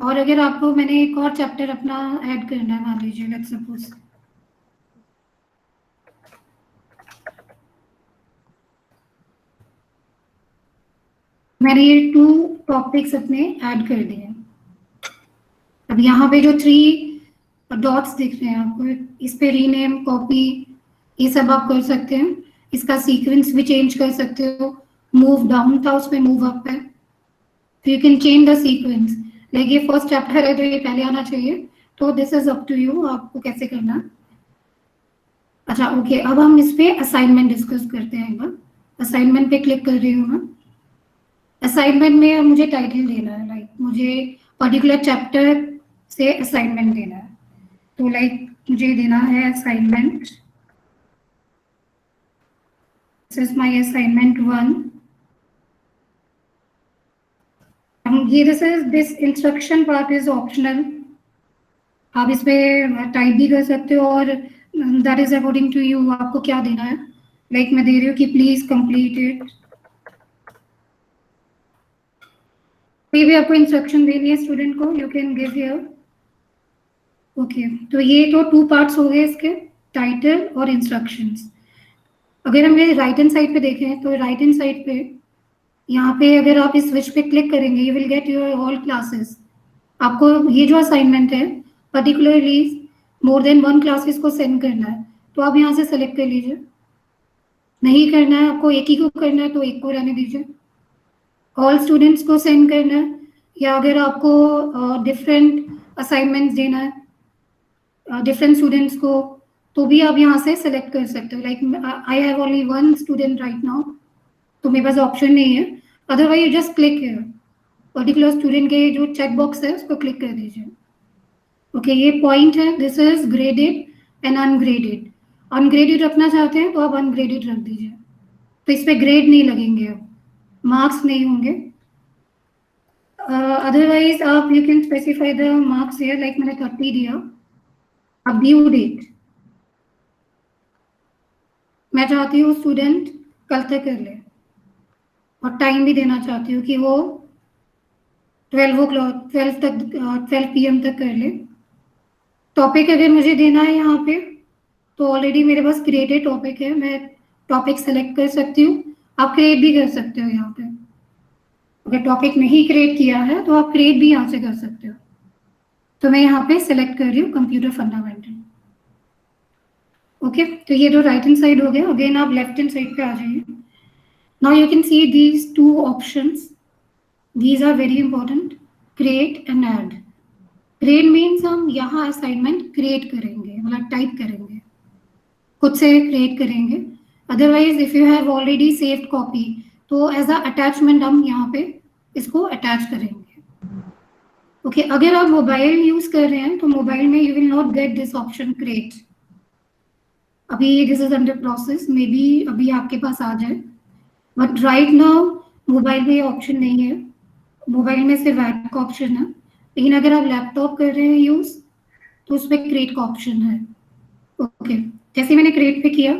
और अगर आपको मैंने एक और चैप्टर अपना ऐड करना है, मान लीजिए लेट्स सपोज मैंने ये 2 टॉपिक्स अपने ऐड कर दिए। अब यहाँ पे जो 3 डॉट्स दिख रहे हैं आपको, इस पे रीनेम, कॉपी, ये सब आप कर सकते हैं। इसका सीक्वेंस भी चेंज कर सकते हो। मूव डाउन था, उसमें मूव अप है, तो you can change the sequence. Like ये फर्स्ट चैप्टर है तो ये पहले आना चाहिए, तो this is up to you, आपको कैसे करना। अच्छा ओके, अब हम इस पे असाइनमेंट डिस्कस करते हैं एक बार। असाइनमेंट पे क्लिक कर रही हूँ मैं। असाइनमेंट में मुझे टाइटल देना है, लाइक मुझे पर्टिकुलर चैप्टर से असाइनमेंट देना है। तो लाइक मुझे देना है assignment, this is my assignment 1। ये this instruction part is optional, आप इस पे टाइप भी कर सकते हो और that is according to you, आपको क्या देना है। लाइक मैं दे रही हूँ कि प्लीज कंप्लीट इट। कोई भी आपको इंस्ट्रक्शन देनी है स्टूडेंट को, you can give here. Okay, तो ये तो 2 पार्ट्स हो गए इसके, टाइटल और इंस्ट्रक्शंस। अगर हम ये राइट हैंड साइड पे देखें तो राइट हैंड साइड पे यहाँ पे अगर आप इस स्विच पे क्लिक करेंगे, you will get your all classes. आपको ये जो असाइनमेंट है पर्टिकुलरली मोर देन 1 क्लासेस को सेंड करना है, तो आप यहाँ से सेलेक्ट कर लीजिए। नहीं करना है आपको, एक ही को करना है तो एक को रहने दीजिए। ऑल स्टूडेंट्स को सेंड करना है, या अगर आपको डिफरेंट असाइनमेंट्स देना है डिफरेंट स्टूडेंट्स को, तो भी आप यहाँ से सेलेक्ट कर सकते हो। Like I have only 1 student right now, तो मेरे पास ऑप्शन नहीं है। Otherwise you just click here, particular student के जो चेक बॉक्स है उसको क्लिक कर दीजिए। ओके, ये पॉइंट है, this is graded and ungraded. Ungraded रखना चाहते हैं तो आप अनग्रेडेड रख दीजिए, तो इस पे ग्रेड नहीं लगेंगे, अब मार्क्स नहीं होंगे। अदरवाइज आप you can specify the marks here, like मैंने 30 दिया। अब ड्यू डेट मैं चाहती हूँ स्टूडेंट कल तक कर ले, और टाइम भी देना चाहती हूँ कि वो 12 PM तक कर ले। टॉपिक अगर मुझे देना है यहाँ पे, तो ऑलरेडी मेरे पास क्रिएटेड टॉपिक है, मैं टॉपिक सेलेक्ट कर सकती हूँ। आप क्रिएट भी कर सकते हो यहाँ पे। अगर टॉपिक नहीं क्रिएट किया है तो आप क्रिएट भी यहाँ से कर सकते हो। तो मैं यहाँ पे सेलेक्ट कर रही हूँ कंप्यूटर फंडामेंटल। ओके, तो ये तो राइट हैंड साइड हो गया। अगेन आप लेफ्ट हैंड साइड पे आ जाइए। Now you can see these 2 options, these are very important, create and add. Create means हम यहाँ असाइनमेंट क्रिएट करेंगे, मतलब टाइप करेंगे, खुद से क्रिएट करेंगे। Otherwise if you have already saved copy, तो एज अ अटैचमेंट हम यहाँ पे इसको अटैच करेंगे। ओके, अगर आप मोबाइल यूज कर रहे हैं तो मोबाइल में you will not get this option create. अभी this is under process, maybe अभी आपके पास आ जाए, बट राइट नाउ मोबाइल में ये ऑप्शन नहीं है। मोबाइल में सिर्फ ऐड का ऑप्शन है, लेकिन अगर आप लैपटॉप कर रहे हैं यूज तो उस पर क्रिएट का ऑप्शन है। ओके, जैसे मैंने क्रिएट पे किया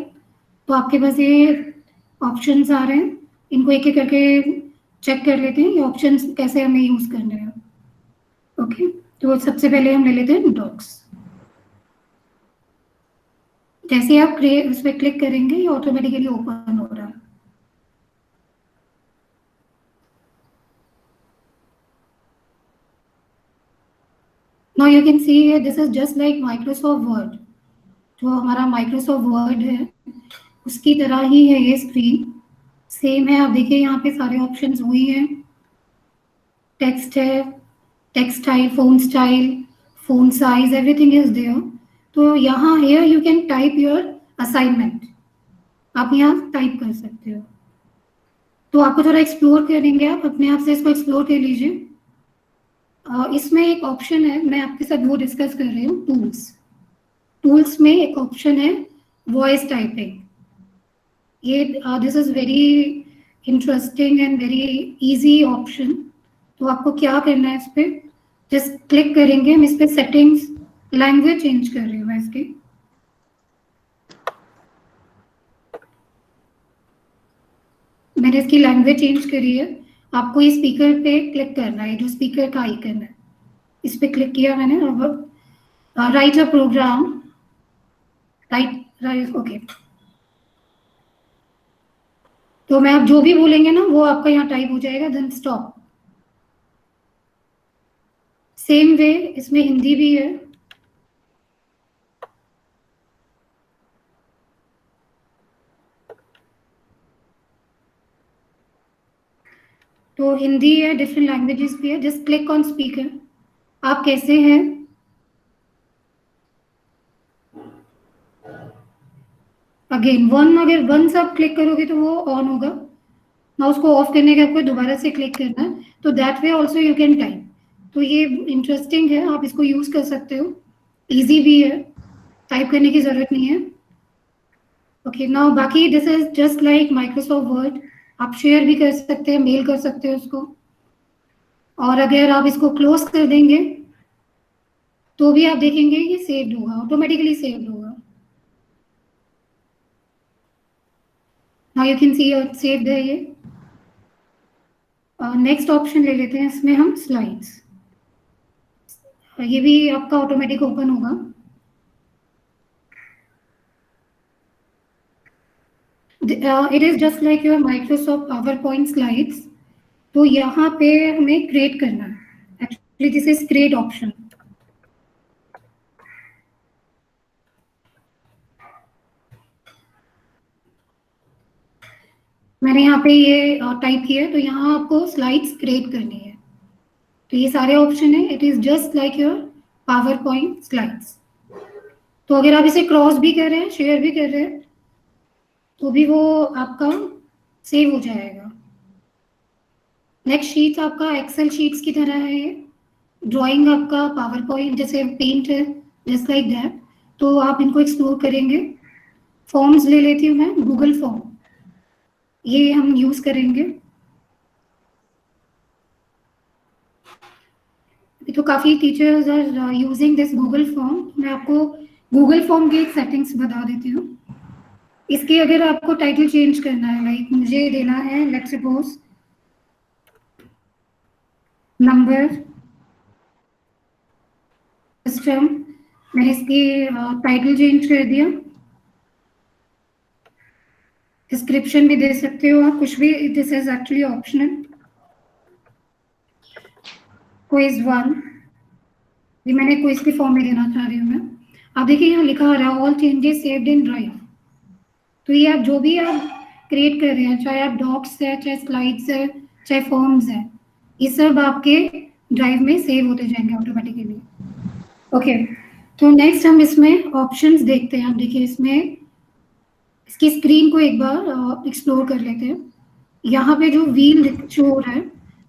तो आपके पास ये ऑप्शंस आ रहे हैं, इनको एक एक करके चेक कर लेते हैं ये ऑप्शंस कैसे हमें यूज करने हैं। ओके, तो सबसे पहले हम ले लेते हैं डॉक्स। जैसे आप उस पर क्लिक करेंगे ये ऑटोमेटिकली ओपन हो रहा है। Now you can see here, this is just like Microsoft Word। जो हमारा Microsoft Word है उसकी तरह ही है ये स्क्रीन, सेम है। आप देखिए यहाँ पे सारे ऑप्शंस वही हैं। टेक्स्ट है, text style, font style, phone size, everything is there. तो यहाँ here you can type your assignment. आप यहाँ टाइप कर सकते हो. तो आपको थोड़ा एक्सप्लोर करेंगे, आप अपने आप से इसको एक्सप्लोर कर लीजिए. इसमें एक ऑप्शन है, मैं आपके साथ वो डिस्कस कर रही हूँ. टूल्स में एक ऑप्शन है वॉइस टाइपिंग. ये this is very interesting and very easy option. तो आपको क्या करना है, इस पे जस्ट क्लिक करेंगे. हम इस पे सेटिंग्स, लैंग्वेज चेंज कर रही हूँ मैं इसकी. मैंने इसकी लैंग्वेज चेंज करी है. आपको ये स्पीकर पे क्लिक करना है, जो स्पीकर का आइकन है, इस पे क्लिक किया मैंने. अब राइट अ प्रोग्राम, राइट ओके. तो मैं आप जो भी बोलेंगे ना वो आपका यहाँ टाइप हो जाएगा. Then stop. सेम वे इसमें हिंदी भी है. तो हिंदी है, डिफरेंट लैंग्वेजेस भी है. Just click on speaker. आप कैसे हैं? अगेन वन, अगर वन से आप क्लिक करोगे तो वो ऑन होगा ना. उसको ऑफ करने के आपको दोबारा से क्लिक करना है. तो that way also you can type. तो ये इंटरेस्टिंग है, आप इसको यूज कर सकते हो. इजी भी है, टाइप करने की जरूरत नहीं है. ओके नाउ बाकी this is just like Microsoft word. आप शेयर भी कर सकते हैं, मेल कर सकते हो उसको. और अगर आप इसको क्लोज कर देंगे तो भी आप देखेंगे ये सेव्ड होगा, ऑटोमेटिकली सेव्ड होगा. Now you can C saved है ये. नेक्स्ट ऑप्शन ले लेते हैं इसमें हम, स्लाइड्स. ये भी आपका ऑटोमेटिक ओपन होगा. It is just like your Microsoft power point slides. तो यहाँ पे हमें क्रिएट करना है. Actually this is create option. मैंने यहाँ पे ये टाइप किया है. तो यहाँ आपको स्लाइड्स क्रिएट करनी है. तो ये सारे ऑप्शन है. It is just like your power point slides. तो अगर आप इसे क्रॉस भी कर रहे हैं, शेयर भी कर रहे हैं, तो भी वो आपका सेव हो जाएगा. नेक्स्ट शीट आपका एक्सेल शीट्स की तरह है ये. ड्राइंग आपका पावर पॉइंट जैसे पेंट है, जस्ट लाइक दैट. तो आप इनको एक्सप्लोर करेंगे. फॉर्म्स ले लेती हूँ मैं, गूगल फॉर्म. ये हम यूज करेंगे. तो काफी teachers are using this Google form. मैं आपको गूगल फॉर्म की एक सेटिंग्स बता देती हूँ. इसके अगर आपको टाइटल चेंज करना है, लाइक मुझे देना है लेट्स सपोज नंबर सिस्टम. मैंने इसकी टाइटल चेंज कर दिया. डिस्क्रिप्शन भी दे सकते हो आप, कुछ भी. This is actually optional. Quiz 1, ये मैंने क्विज के फॉर्म में देना चाह रही हूँ मैं. आप देखिए यहाँ लिखा आ रहा है all changes saved in drive. तो ये आप जो भी आप क्रिएट कर रहे हैं, चाहे आप डॉक्स है, चाहे स्लाइड्स है, चाहे फॉर्म्स है, ये सब आपके ड्राइव में सेव होते जाएंगे ऑटोमेटिकली. ओके. तो नेक्स्ट हम इसमें ऑप्शंस देखते हैं. आप देखिए इसमें इसकी स्क्रीन को एक बार एक्सप्लोर कर लेते हैं. यहाँ पे जो व्हील शो हो रहा है,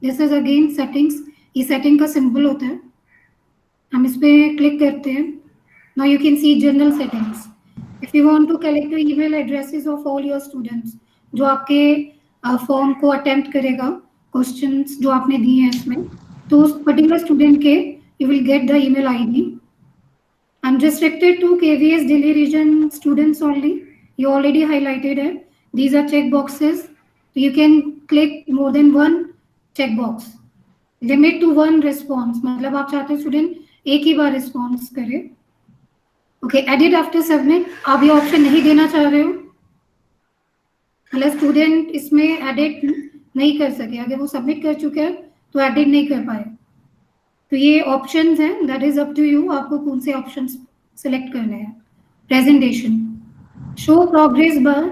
दिस इज अगेन सेटिंग्स. ये सेटिंग का सिंबल होता है. हम इस पे क्लिक करते हैं. Now you can see general settings. If you want to collect the email addresses of all your students, जो आपके फॉर्म को अटेम्प्ट करेगा, क्वेश्चंस जो आपने दिए हैं इसमें, तो उस पर्टिकुलर स्टूडेंट के you will get the email ID. Unrestricted to KVS Delhi region students only. You already highlighted it. These are check boxes. You can click more than one check box. Limit to one response. मतलब आप चाहते हैं student एक ही बार response करे. Okay. Edit after submit. आप ये option नहीं देना चाह रहे हो, मतलब स्टूडेंट इसमें एडिट नहीं कर सके. अगर वो सबमिट कर चुके हैं तो एडिट नहीं कर पाए. तो ये ऑप्शंस हैं, that is up to you. आपको कौन से ऑप्शंस सेलेक्ट करने हैं. Presentation, show progress bar.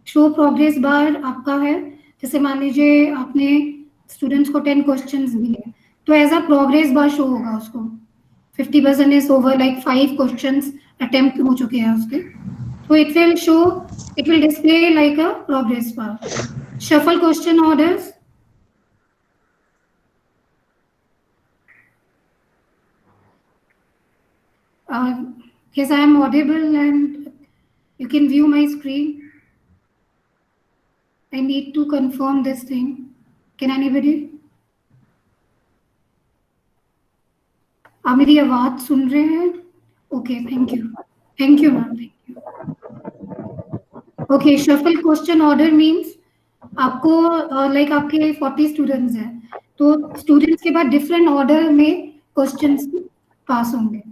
Show progress bar आपका है, जैसे मान लीजिए आपने स्टूडेंट्स को 10 क्वेश्चंस दिए, तो as a progress bar show होगा उसको. 50% is over, like 5 questions attempt हो चुके हैं उसके. So it will show, it will display like a progress bar. Shuffle question orders. Yes, I am audible and you can view my screen. I need to confirm this thing. Can anybody? आप मेरी आवाज सुन रहे हैं? Okay, thank you. Thank you, ma'am. Thank you. Okay, shuffle question order means आपको like आपके 40 students हैं, तो students के बाद डिफरेंट ऑर्डर में क्वेश्चंस पास होंगे.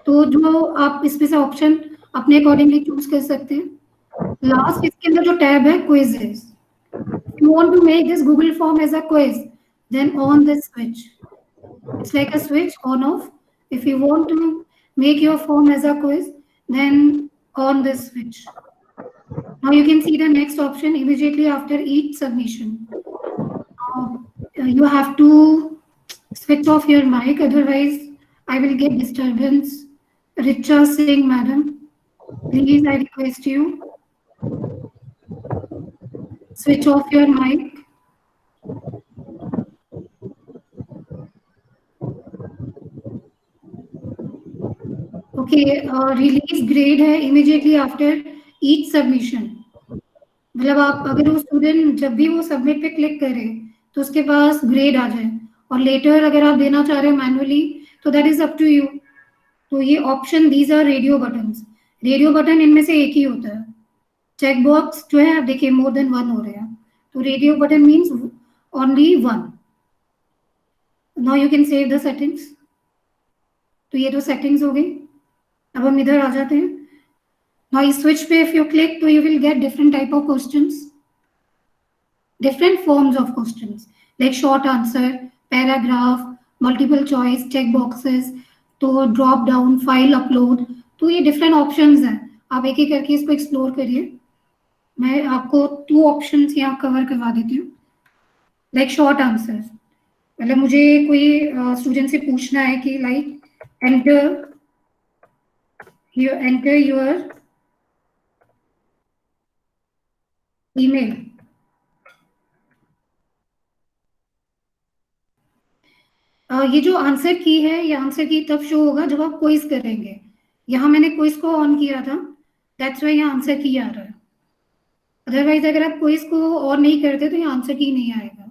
तो जो आप इसमें से ऑप्शन अपने अकॉर्डिंगली चूज कर सकते हैं. लास्ट इसके अंदर जो टैब है quizzes. You want to make this Google form as a quiz, then on this switch. It's like a switch on off. If you want to make your form as a quiz, then on this switch. Now you can see the next option immediately after each submission. You have to switch off your mic, otherwise I will get disturbance. Richa Singh, madam, please I request you. Switch off your mic. Okay, release grade है immediately after each submission. मतलब आप अगर वो student जब भी वो submit पे click करे तो उसके पास ग्रेड आ जाए, और लेटर अगर आप देना चाह रहे हो मैनुअली तो that is up to you. तो ये option, these are radio buttons. Radio button इनमें से एक ही होता है. चेक बॉक्स जो है आप देखिए मोर देन 1 हो रहे हैं, तो radio button means only 1. Now you can save the settings. तो ये तो सेटिंग्स हो गई. अब हम इधर आ जाते हैं. Now switch पे if you click तो you will get different type of questions, different forms of questions like short answer, paragraph, multiple choice, check boxes, तो drop down, file upload. तो ये different options हैं. आप एक एक करके इसको explore करिए. मैं आपको 2 options यहाँ cover करवा देती हूँ. Like short answer. मतलब मुझे कोई स्टूडेंट से पूछना है कि like enter your ईमेल. ये जो आंसर की है, ये आंसर की तब शो होगा जब आप क्विज करेंगे. यहाँ मैंने क्विज को ऑन किया था, दैट्स व्हाई ये आंसर की आ रहा है. अदरवाइज अगर आप क्विज को ऑन नहीं करते तो ये आंसर की नहीं आएगा.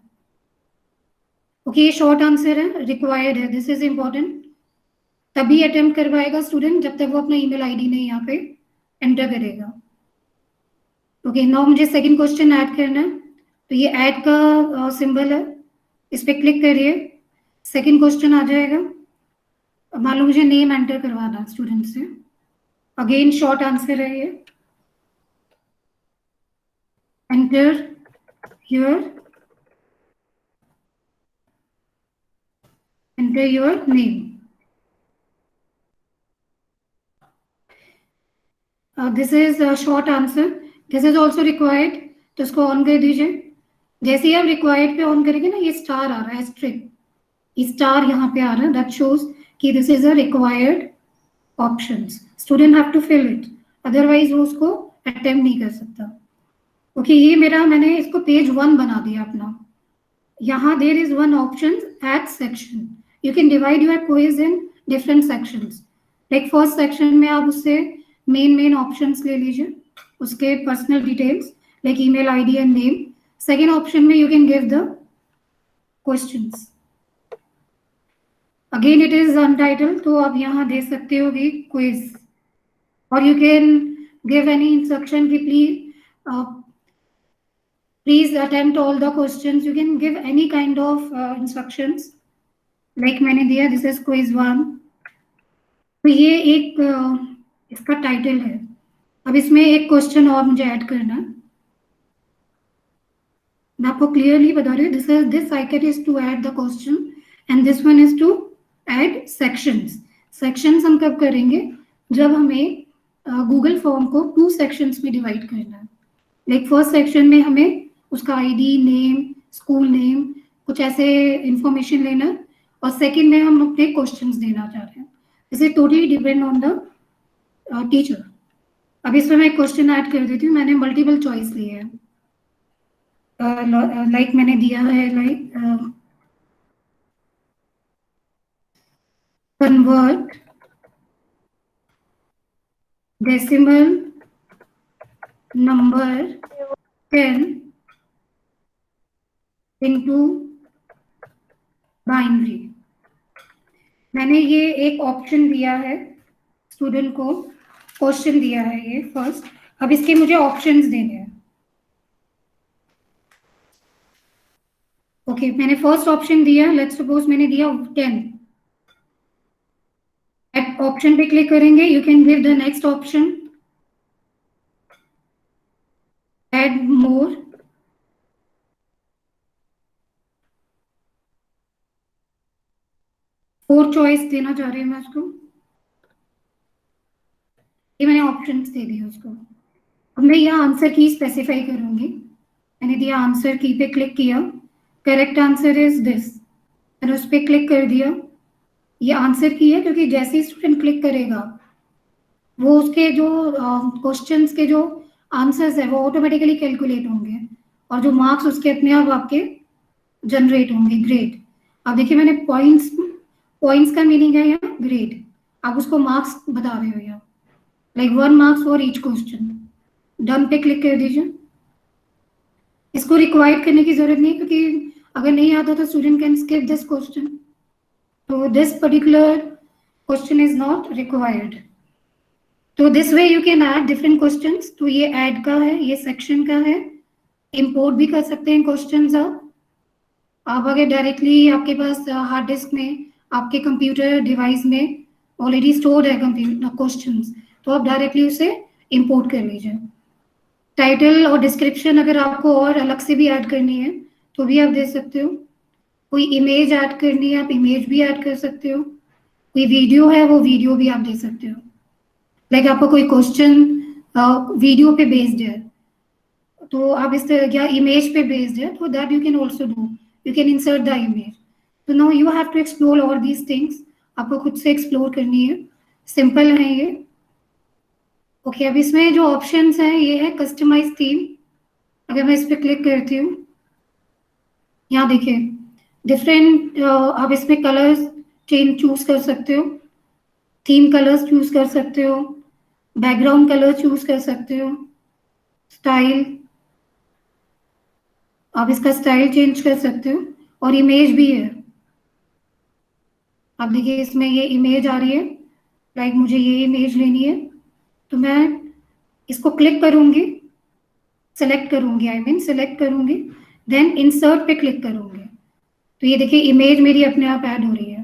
ओके, ये शॉर्ट आंसर है, रिक्वायर्ड है. This is important. तभी अटेम्प्ट करवाएगा स्टूडेंट जब तक वो अपना ईमेल आईडी नहीं यहाँ पे एंटर करेगा. ओके, नाउ मुझे सेकंड क्वेश्चन ऐड करना है. तो ये ऐड का सिंबल है, इस पे क्लिक करिए. सेकंड क्वेश्चन आ जाएगा. मान लो मुझे नेम एंटर करवाना स्टूडेंट से. अगेन शॉर्ट आंसर है ये. Enter your name. This is short answer. This is also required. तो इसको ऑन कर दीजिए. जैसे ही आप रिक्वायर्ड पे ऑन करेंगे ना, ये स्टार आ रहा है, स्ट्रिक स्टार यहाँ पे आ रहा है. दैट शोज कि this is a required options. Student have to fill it, otherwise वो उसको अटेम्प्ट नहीं कर सकता. ओके, ये मेरा, मैंने इसको पेज 1 बना दिया अपना. यहाँ there is one option add section. You can divide your quiz in different sections. Like first section में आप उससे मेन ऑप्शंस ले लीजिए, उसके personal details like email ID and name. Second option में you can give the questions. Again it is untitled, तो आप यहाँ दे सकते हो कि क्विज, और you can give any instruction कि please attempt all the questions. You can give any kind of instructions like मैंने दिया, दिस इज क्विज 1. तो ये एक इसका टाइटल है. अब इसमें एक क्वेश्चन और मुझे ऐड करना है. मैं आपको क्लियरली बता रही हूँ. This icon is to add the question and this one is to add sections. Sections हम कब करेंगे? जब हमें गूगल फॉर्म को 2 सेक्शंस में डिवाइड करना है. लाइक फर्स्ट सेक्शन में हमें उसका आईडी, नेम, स्कूल नेम, कुछ ऐसे इंफॉर्मेशन लेना, और सेकंड में हम अपने क्वेश्चंस देना चाह रहे हैं. This is totally depend on the teacher. अब इसमें मैं क्वेश्चन ऐड कर देती हूँ। मैंने मल्टीपल चॉइस ली है, लाइक मैंने दिया है like convert decimal number 10 into binary. मैंने ये एक ऑप्शन दिया है स्टूडेंट को, क्वेश्चन दिया है ये फर्स्ट। अब इसके मुझे ऑप्शंस देने हैं। ओके, मैंने फर्स्ट ऑप्शन दिया, लेट्स सपोज मैंने दिया 10। एट ऑप्शन पे क्लिक करेंगे, you can give the next option, add more, four choice देना चाह रही हूँ मैं उसको। ये मैंने ऑप्शंस दे दिए उसको। अब मैं यहाँ आंसर की स्पेसिफाई करूंगी। मैंने दिया आंसर की पे क्लिक किया, करेक्ट आंसर इज दिस, मैंने उस पर क्लिक कर दिया। ये आंसर की है क्योंकि जैसे ही स्टूडेंट क्लिक करेगा वो उसके जो क्वेश्चंस के जो आंसर्स है वो ऑटोमेटिकली कैलकुलेट होंगे और जो मार्क्स उसके अपने आप आपके जनरेट होंगे, ग्रेड। अब देखिए मैंने पॉइंट्स का मीनिंग है यहाँ ग्रेड, आप उसको मार्क्स बता रहे हो यहाँ, like 1 marks for each question. Done पे क्लिक कर दीजिए। इसको रिक्वायर करने की जरूरत नहीं क्योंकि अगर नहीं आता तो student can skip this question, तो this particular question is not required. तो this way you can add different questions. तो ये ऐड का है, ये सेक्शन का है, इंपोर्ट भी कर सकते हैं क्वेश्चंस आप अगर डायरेक्टली आपके पास हार्ड डिस्क में आपके कंप्यूटर डिवाइस में ऑलरेडी स्टोर्ड है क्वेश्चंस, तो आप डायरेक्टली उसे इंपोर्ट कर लीजिए। टाइटल और डिस्क्रिप्शन अगर आपको और अलग से भी ऐड करनी है तो भी आप दे सकते हो। कोई इमेज ऐड करनी है आप इमेज भी ऐड कर सकते हो। कोई वीडियो है वो वीडियो भी आप दे सकते हो। लाइक आपको कोई क्वेश्चन वीडियो पे बेस्ड है तो आप इस तरह या इमेज पे बेस्ड है तो that you can also do, you can insert the image. तो no you have to explore all these things, आपको खुद से एक्सप्लोर करनी है। सिंपल है ये। ओके, अब इसमें जो ऑप्शंस हैं ये है कस्टमाइज थीम। अगर मैं इस पर क्लिक करती हूँ, यहाँ देखिए डिफरेंट आप इसमें कलर्स चूज कर सकते हो, थीम कलर्स चूज कर सकते हो, बैकग्राउंड कलर चूज कर सकते हो, स्टाइल आप इसका स्टाइल चेंज कर सकते हो, और इमेज भी है। आप देखिए इसमें ये इमेज आ रही है, लाइक मुझे ये इमेज लेनी है तो मैं इसको क्लिक करूंगी, सेलेक्ट करूंगी, आई मीन सेलेक्ट करूंगी, देन इंसर्ट पे क्लिक करूंगी तो ये देखिए इमेज मेरी अपने आप ऐड हो रही है।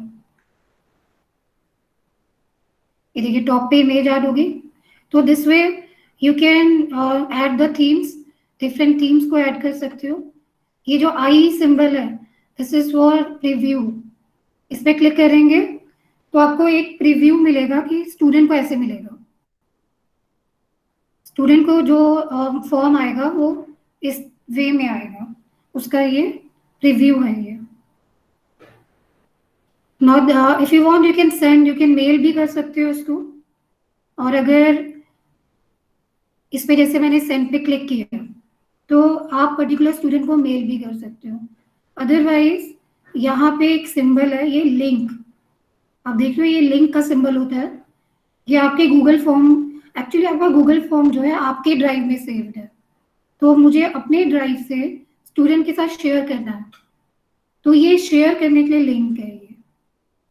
ये देखिए टॉप पे इमेज ऐड होगी। तो this way you can add the themes, different themes को ऐड कर सकते हो। ये जो आई सिंबल है दिस इज फॉर प्रीव्यू, इस पे क्लिक करेंगे तो आपको एक प्रीव्यू मिलेगा कि स्टूडेंट को ऐसे मिलेगा। स्टूडेंट को जो फॉर्म आएगा वो इस वे में आएगा, उसका ये प्रीव्यू है। ये not if you want you can send, you can mail भी कर सकते हो इसको। और अगर इस पे जैसे मैंने सेंड पे क्लिक किया तो आप पर्टिकुलर स्टूडेंट को मेल भी कर सकते हो। अदरवाइज यहाँ पे एक सिंबल है ये लिंक, आप देख रहे हो ये लिंक का सिंबल होता है। ये आपके गूगल फॉर्म, एक्चुअली आपका गूगल फॉर्म जो है आपके ड्राइव में सेव्ड है, तो मुझे अपने ड्राइव से स्टूडेंट के साथ शेयर करना है, तो ये शेयर करने के लिए लिंक है ये।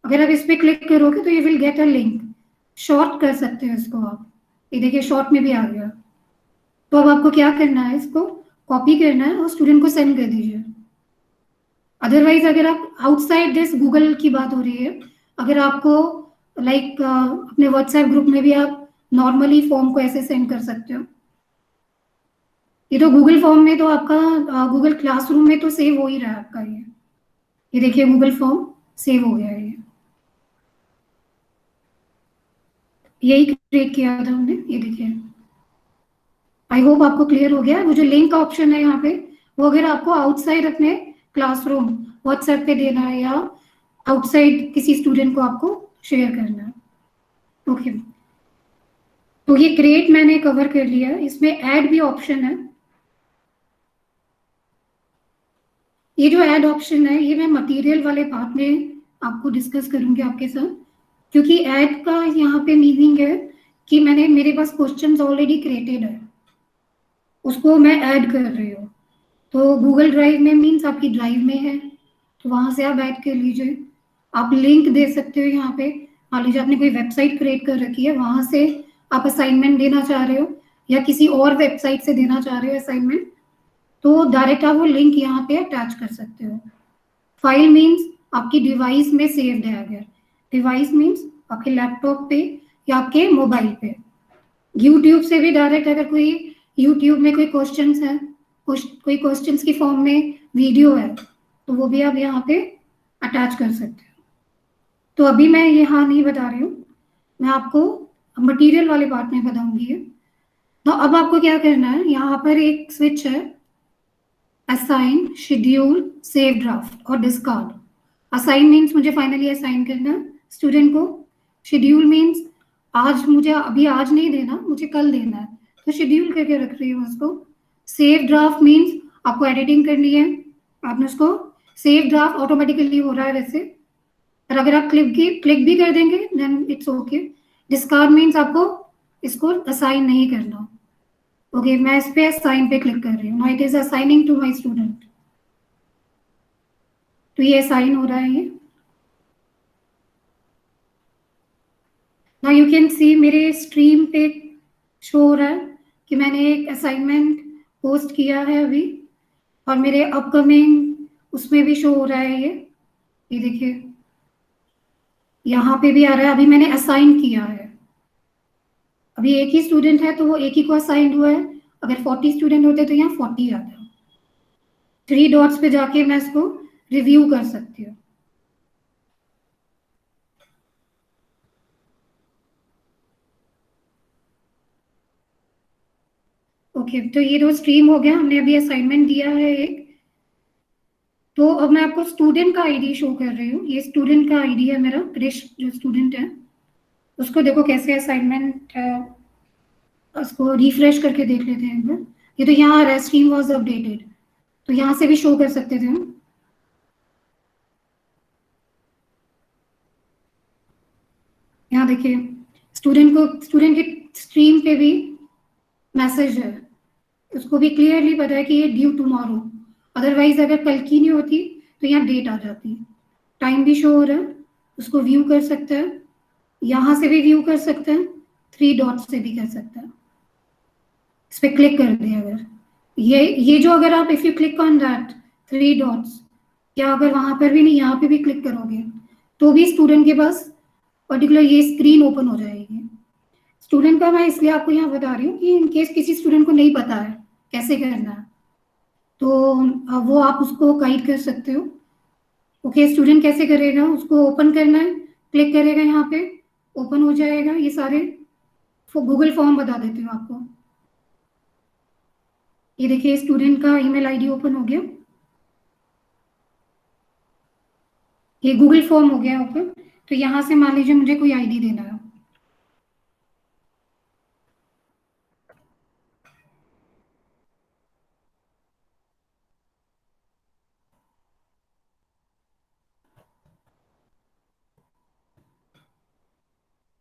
अगर आप इस पर क्लिक करोगे तो ये will get a link, short कर सकते हो इसको आप। ये देखिए शॉर्ट में भी आ गया। तो अब आपको क्या करना है, इसको कॉपी करना है और स्टूडेंट को सेंड कर दीजिए। अदरवाइज अगर आप आउटसाइड दिस गूगल की बात हो रही है, अगर आपको लाइक अपने व्हाट्सएप ग्रुप में भी आप नॉर्मली फॉर्म को ऐसे सेंड कर सकते हो। ये तो गूगल फॉर्म में तो आपका गूगल क्लासरूम में तो सेव हो ही रहा है आपका ये देखिए गूगल फॉर्म सेव हो गया है। यही क्रिएट किया था हमने, ये देखिए। आई होप आपको क्लियर हो गया। वो जो लिंक का ऑप्शन है यहाँ पे, वो अगर आपको आउटसाइड अपने क्लासरूम व्हाट्सएप पे देना है या आउटसाइड किसी स्टूडेंट को आपको शेयर करना है। ओके, तो ये क्रिएट मैंने कवर कर लिया, इसमें ऐड भी ऑप्शन है। ये जो ऐड ऑप्शन है ये मैं मटेरियल वाले पार्ट में आपको डिस्कस करूंगी आपके साथ, क्योंकि ऐड का यहाँ पे मीनिंग है कि मेरे पास क्वेश्चंस ऑलरेडी क्रिएटेड है, उसको मैं ऐड कर रही हूँ। तो गूगल ड्राइव में मीन्स आपकी ड्राइव में है, तो वहां से आप ऐड कर लीजिए। आप लिंक दे सकते हो यहाँ पे, मान लीजिए आपने कोई वेबसाइट क्रिएट कर रखी है, वहां से आप असाइनमेंट देना चाह रहे हो या किसी और वेबसाइट से देना चाह रहे हो असाइनमेंट, तो डायरेक्ट आप वो लिंक यहाँ पे अटैच कर सकते हो। फाइल मीन्स आपकी डिवाइस में सेव्ड है, अगर डिवाइस मीन्स आपके लैपटॉप पे या आपके मोबाइल पे। यूट्यूब से भी डायरेक्ट अगर कोई यूट्यूब में कोई क्वेश्चंस है, कोई क्वेश्चंस की फॉर्म में वीडियो है, तो वो भी आप यहाँ पे अटैच कर सकते हो। तो अभी मैं यहाँ नहीं बता रही हूँ, मैं आपको मटेरियल वाले पार्ट में बताऊंगी। तो अब आपको क्या करना है, यहाँ पर एक स्विच है, असाइन, शेड्यूल, सेव ड्राफ्ट और डिस्कार्ड। असाइन मीन्स मुझे फाइनली असाइन करना है स्टूडेंट को। शेड्यूल मीन्स आज मुझे आज नहीं देना, मुझे कल देना है, तो शेड्यूल करके रख रही हूँ उसको। सेव ड्राफ्ट मीन्स आपको एडिटिंग करनी है, आपने उसको सेव ड्राफ्ट ऑटोमेटिकली हो रहा है वैसे, और अगर आप क्लिक भी कर देंगे then it's okay. Discard means आपको इसको असाइन नहीं करना। ओके, मैं इस पे असाइन पे क्लिक कर रही हूँ, it is assigning to my student, तो ये असाइन हो रहा है ये। नाउ यू कैन सी मेरे स्ट्रीम पे शो हो रहा है कि मैंने एक असाइनमेंट पोस्ट किया है अभी, और मेरे अपकमिंग उसमें भी शो हो रहा है ये देखिए यहाँ पे भी आ रहा है, अभी मैंने असाइन किया है। अभी एक ही स्टूडेंट है तो वो एक ही को असाइन हुआ है, अगर 40 स्टूडेंट होते तो यहाँ 40 आता। 3 डॉट्स पे जाके मैं इसको रिव्यू कर सकती हूँ। ओके, तो ये तो स्ट्रीम हो गया, हमने अभी असाइनमेंट दिया है एक। तो अब मैं आपको स्टूडेंट का आईडी शो कर रही हूँ, ये स्टूडेंट का आईडी है मेरा, क्रिश जो स्टूडेंट है उसको देखो कैसे असाइनमेंट, उसको रिफ्रेश करके देख लेते हैं एक बार। ये तो यहाँ आ रहा है स्ट्रीम वॉज अपडेटेड, तो यहाँ से भी शो कर सकते थे हम। यहाँ देखिए स्टूडेंट की स्ट्रीम पे भी मैसेज है, उसको भी क्लियरली पता है कि ये ड्यू टुमारो, अदरवाइज अगर कल की नहीं होती तो यहाँ डेट आ जाती। टाइम भी शो हो रहा है, उसको व्यू कर सकते हैं, यहाँ से भी व्यू कर सकते हैं, 3 डॉट्स से भी कर सकते हैं। इस पर क्लिक कर दें अगर ये जो अगर आप if you click on that 3 dots, या अगर वहां पर भी नहीं यहाँ पे भी क्लिक करोगे तो भी स्टूडेंट के पास पर्टिकुलर ये स्क्रीन ओपन हो जाएगी। स्टूडेंट का मैं इसलिए आपको यहाँ बता रही हूँ कि इनकेस किसी स्टूडेंट को नहीं पता है कैसे करना है, तो वो आप उसको गाइड कर सकते हो। ओके, स्टूडेंट कैसे करेगा, उसको ओपन करना है, क्लिक करेगा, यहाँ पे ओपन हो जाएगा ये सारे। गूगल फॉर्म बता देती हूँ आपको, ये देखिए स्टूडेंट का ईमेल आईडी ओपन हो गया, ये गूगल फॉर्म हो गया ओपन। तो यहाँ से मान लीजिए मुझे कोई आईडी देना है,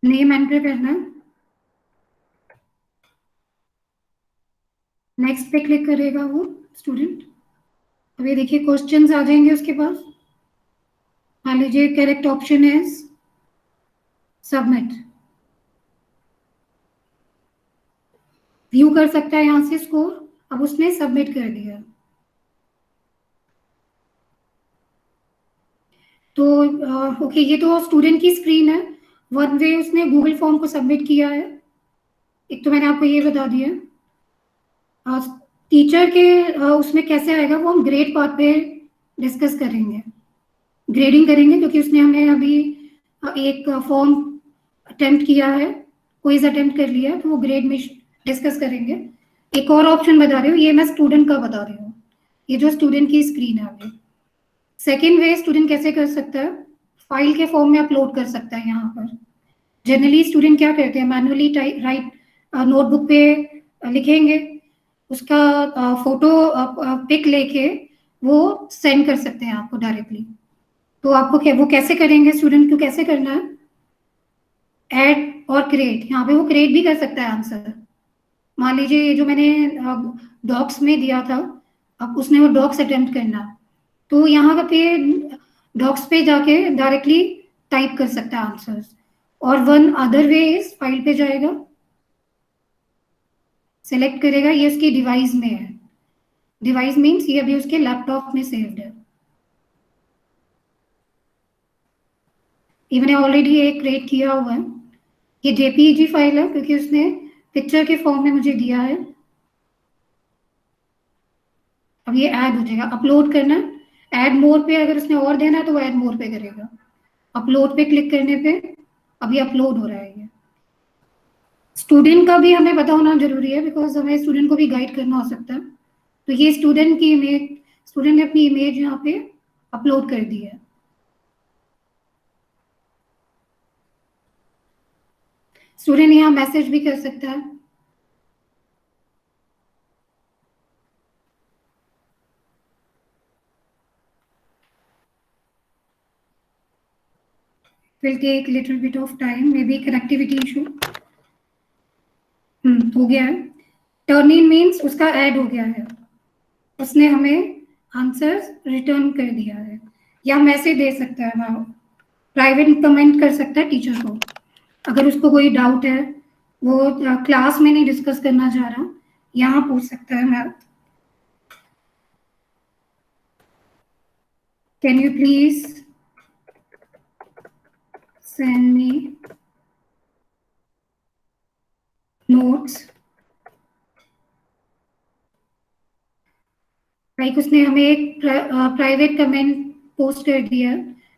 नेम एंटर करना है, नेक्स्ट पे क्लिक करेगा वो स्टूडेंट। अब ये देखिए क्वेश्चंस आ जाएंगे उसके पास, मान लीजिए correct option is submit, view कर सकता है यहाँ से स्कोर। अब उसने सबमिट कर दिया, तो ओके ये तो स्टूडेंट की स्क्रीन है, वन वे उसने गूगल फॉर्म को सबमिट किया है। एक तो मैंने आपको ये बता दिया, टीचर के उसमें कैसे आएगा वो हम ग्रेड पार्ट पे डिस्कस करेंगे, ग्रेडिंग करेंगे, क्योंकि उसने हमें अभी एक फॉर्म अटेम्प्ट किया है, क्विज अटेम्प्ट कर लिया है, तो वो ग्रेड में डिस्कस करेंगे। एक और ऑप्शन बता रही हूँ, ये मैं स्टूडेंट का बता रही हूँ, ये जो स्टूडेंट की स्क्रीन है अभी। सेकेंड वे स्टूडेंट कैसे कर सकता है, फाइल के फॉर्म में अपलोड कर सकता है यहाँ पर। जनरली स्टूडेंट क्या करते हैं, मैनुअली राइट नोटबुक पे लिखेंगे, उसका फोटो पिक लेके वो सेंड कर सकते हैं आपको डायरेक्टली। तो आपको क्या, वो कैसे करेंगे, स्टूडेंट को कैसे करना है, ऐड और क्रिएट, यहाँ पे वो क्रिएट भी कर सकता है आंसर। मान लीजिए ये जो मैंने डॉक्स में दिया था, अब उसने वो डॉक्स अटेम्प्ट करना, तो यहाँ पे डॉक्स पे जाके डायरेक्टली टाइप कर सकता है आंसर्स। और one other way is file पे जाएगा, सेलेक्ट करेगा, ये उसकी डिवाइस में है, डिवाइस मीन्स ये अभी उसके लैपटॉप में सेव्ड है। ये मैंने ऑलरेडी एक क्रिएट किया हुआ है, ये जेपीईजी फाइल है क्योंकि उसने पिक्चर के फॉर्म में मुझे दिया है। अब ये ऐड हो जाएगा, अपलोड करना, ऐड मोर पे अगर उसने और देना है तो वो ऐड मोर पे करेगा, अपलोड पे क्लिक करने पे अभी अपलोड हो रहा है। ये स्टूडेंट का भी हमें पता होना जरूरी है, बिकॉज हमें स्टूडेंट को भी गाइड करना हो सकता है। तो ये स्टूडेंट की इमेज, स्टूडेंट ने अपनी इमेज यहाँ पे अपलोड कर दी है। स्टूडेंट यहाँ मैसेज भी कर सकता है, will take little bit of time, maybe connectivity issue। हो गया है। टर्न इन मीन्स उसका ऐड हो गया है, उसने हमें आंसर्स रिटर्न कर दिया है, या मैसेज दे सकता है, प्राइवेट कमेंट कर सकता है टीचर को, अगर उसको कोई डाउट है, वो क्लास में नहीं डिस्कस करना चाह रहा, यहाँ पूछ सकता है, ma'am can you please send me notes, like उसने हमें एक प्राइवेट कमेंट पोस्ट कर दिया,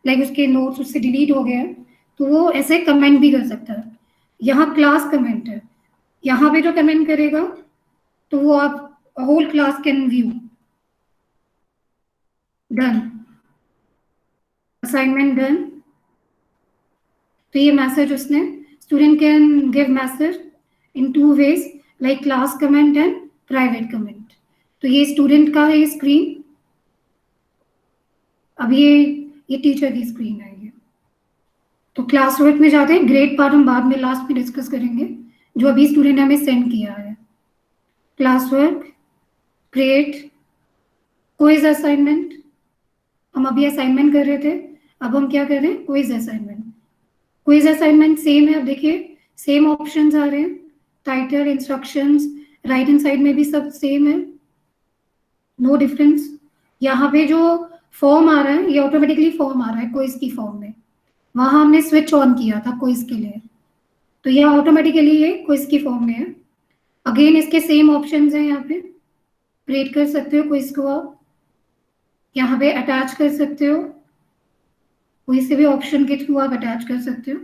लाइक उसके नोट्स उससे डिलीट हो गया, तो वो ऐसे कमेंट भी कर सकता है। यहाँ क्लास कमेंट है, यहाँ पे जो कमेंट करेगा तो वो आप whole class can view. Done, assignment done. तो ये मैसेज उसने, student can give message in 2 ways, like class comment and private comment. तो ये स्टूडेंट का है स्क्रीन, अब ये टीचर की स्क्रीन है ये। तो क्लास वर्क में जाते हैं, ग्रेड पार्ट हम बाद में लास्ट में डिस्कस करेंगे, जो अभी स्टूडेंट ने हमें सेंड किया है। Class work, create, quiz assignment, हम अभी असाइनमेंट कर रहे थे, अब हम क्या कर रहे हैं, quiz assignment. Quiz assignment same है, अब देखिए सेम ऑप्शंस आ रहे हैं, title, instructions, right hand side में भी सब सेम है, नो डिफरेंस। यहाँ पे जो फॉर्म आ रहा है ये ऑटोमेटिकली फॉर्म आ रहा है क्विज की फॉर्म में, वहां हमने स्विच ऑन किया था क्विज के लिए, तो यहाँ ऑटोमेटिकली ये क्विज की फॉर्म में है। अगेन इसके सेम ऑप्शंस हैं, यहाँ पे क्रिएट कर सकते हो क्विज को, आप यहाँ पे अटैच कर सकते हो, कोई से भी ऑप्शन के थ्रू आप अटैच कर सकते हो।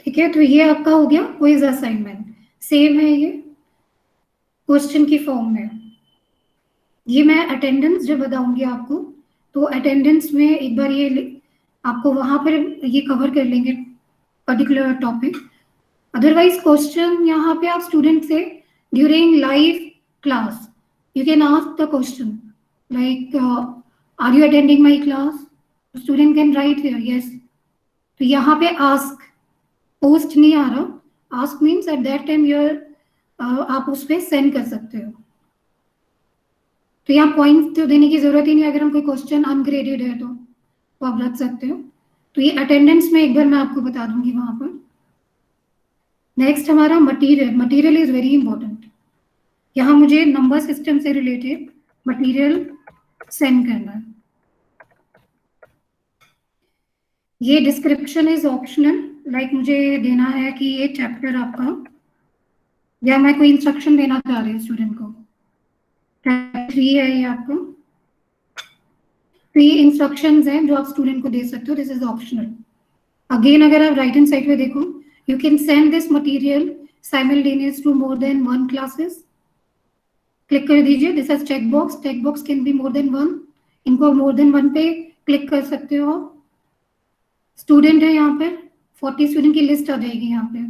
ठीक है, तो ये आपका हो गया क्विज असाइनमेंट, सेम है ये क्वेश्चन की फॉर्म में। ये मैं अटेंडेंस जब बताऊंगी आपको, तो अटेंडेंस में एक बार ये आपको वहां पर ये कवर कर लेंगे पर्टिकुलर टॉपिक। अदरवाइज क्वेश्चन यहाँ पे आप स्टूडेंट से during live class you can ask the question like are you attending my class, student can write here yes. तो यहाँ पे आस्क, पोस्ट नहीं आ रहा, ask means at that time your आप उस पर सेंड कर सकते हो। तो यहाँ पॉइंट तो देने की जरूरत ही नहीं, अगर हम कोई क्वेश्चन अनग्रेडेड है तो आप रख सकते हो। तो ये अटेंडेंस में एक बार मैं आपको बता दूंगी वहां पर। नेक्स्ट हमारा material, material is very important. यहाँ मुझे नंबर सिस्टम से रिलेटेड मटेरियल सेंड करना है। ये डिस्क्रिप्शन इज ऑप्शनल, लाइक मुझे देना है कि ये चैप्टर आपका, या मैं कोई इंस्ट्रक्शन देना चाह रही हूँ स्टूडेंट को, 3 है ये आपको, तो ये इंस्ट्रक्शंस हैं जो आप स्टूडेंट को दे सकते हो, दिस इज ऑप्शनल। अगेन अगर आप राइट हैंड साइड पे देखो, you can send this material simultaneous to more than 1 classes, click कर दीजिए, this is check box, check box can be more than 1, इनको मोर देन 1 पे क्लिक कर सकते हो। स्टूडेंट है यहाँ पर 40 स्टूडेंट की लिस्ट आ जाएगी यहाँ पे।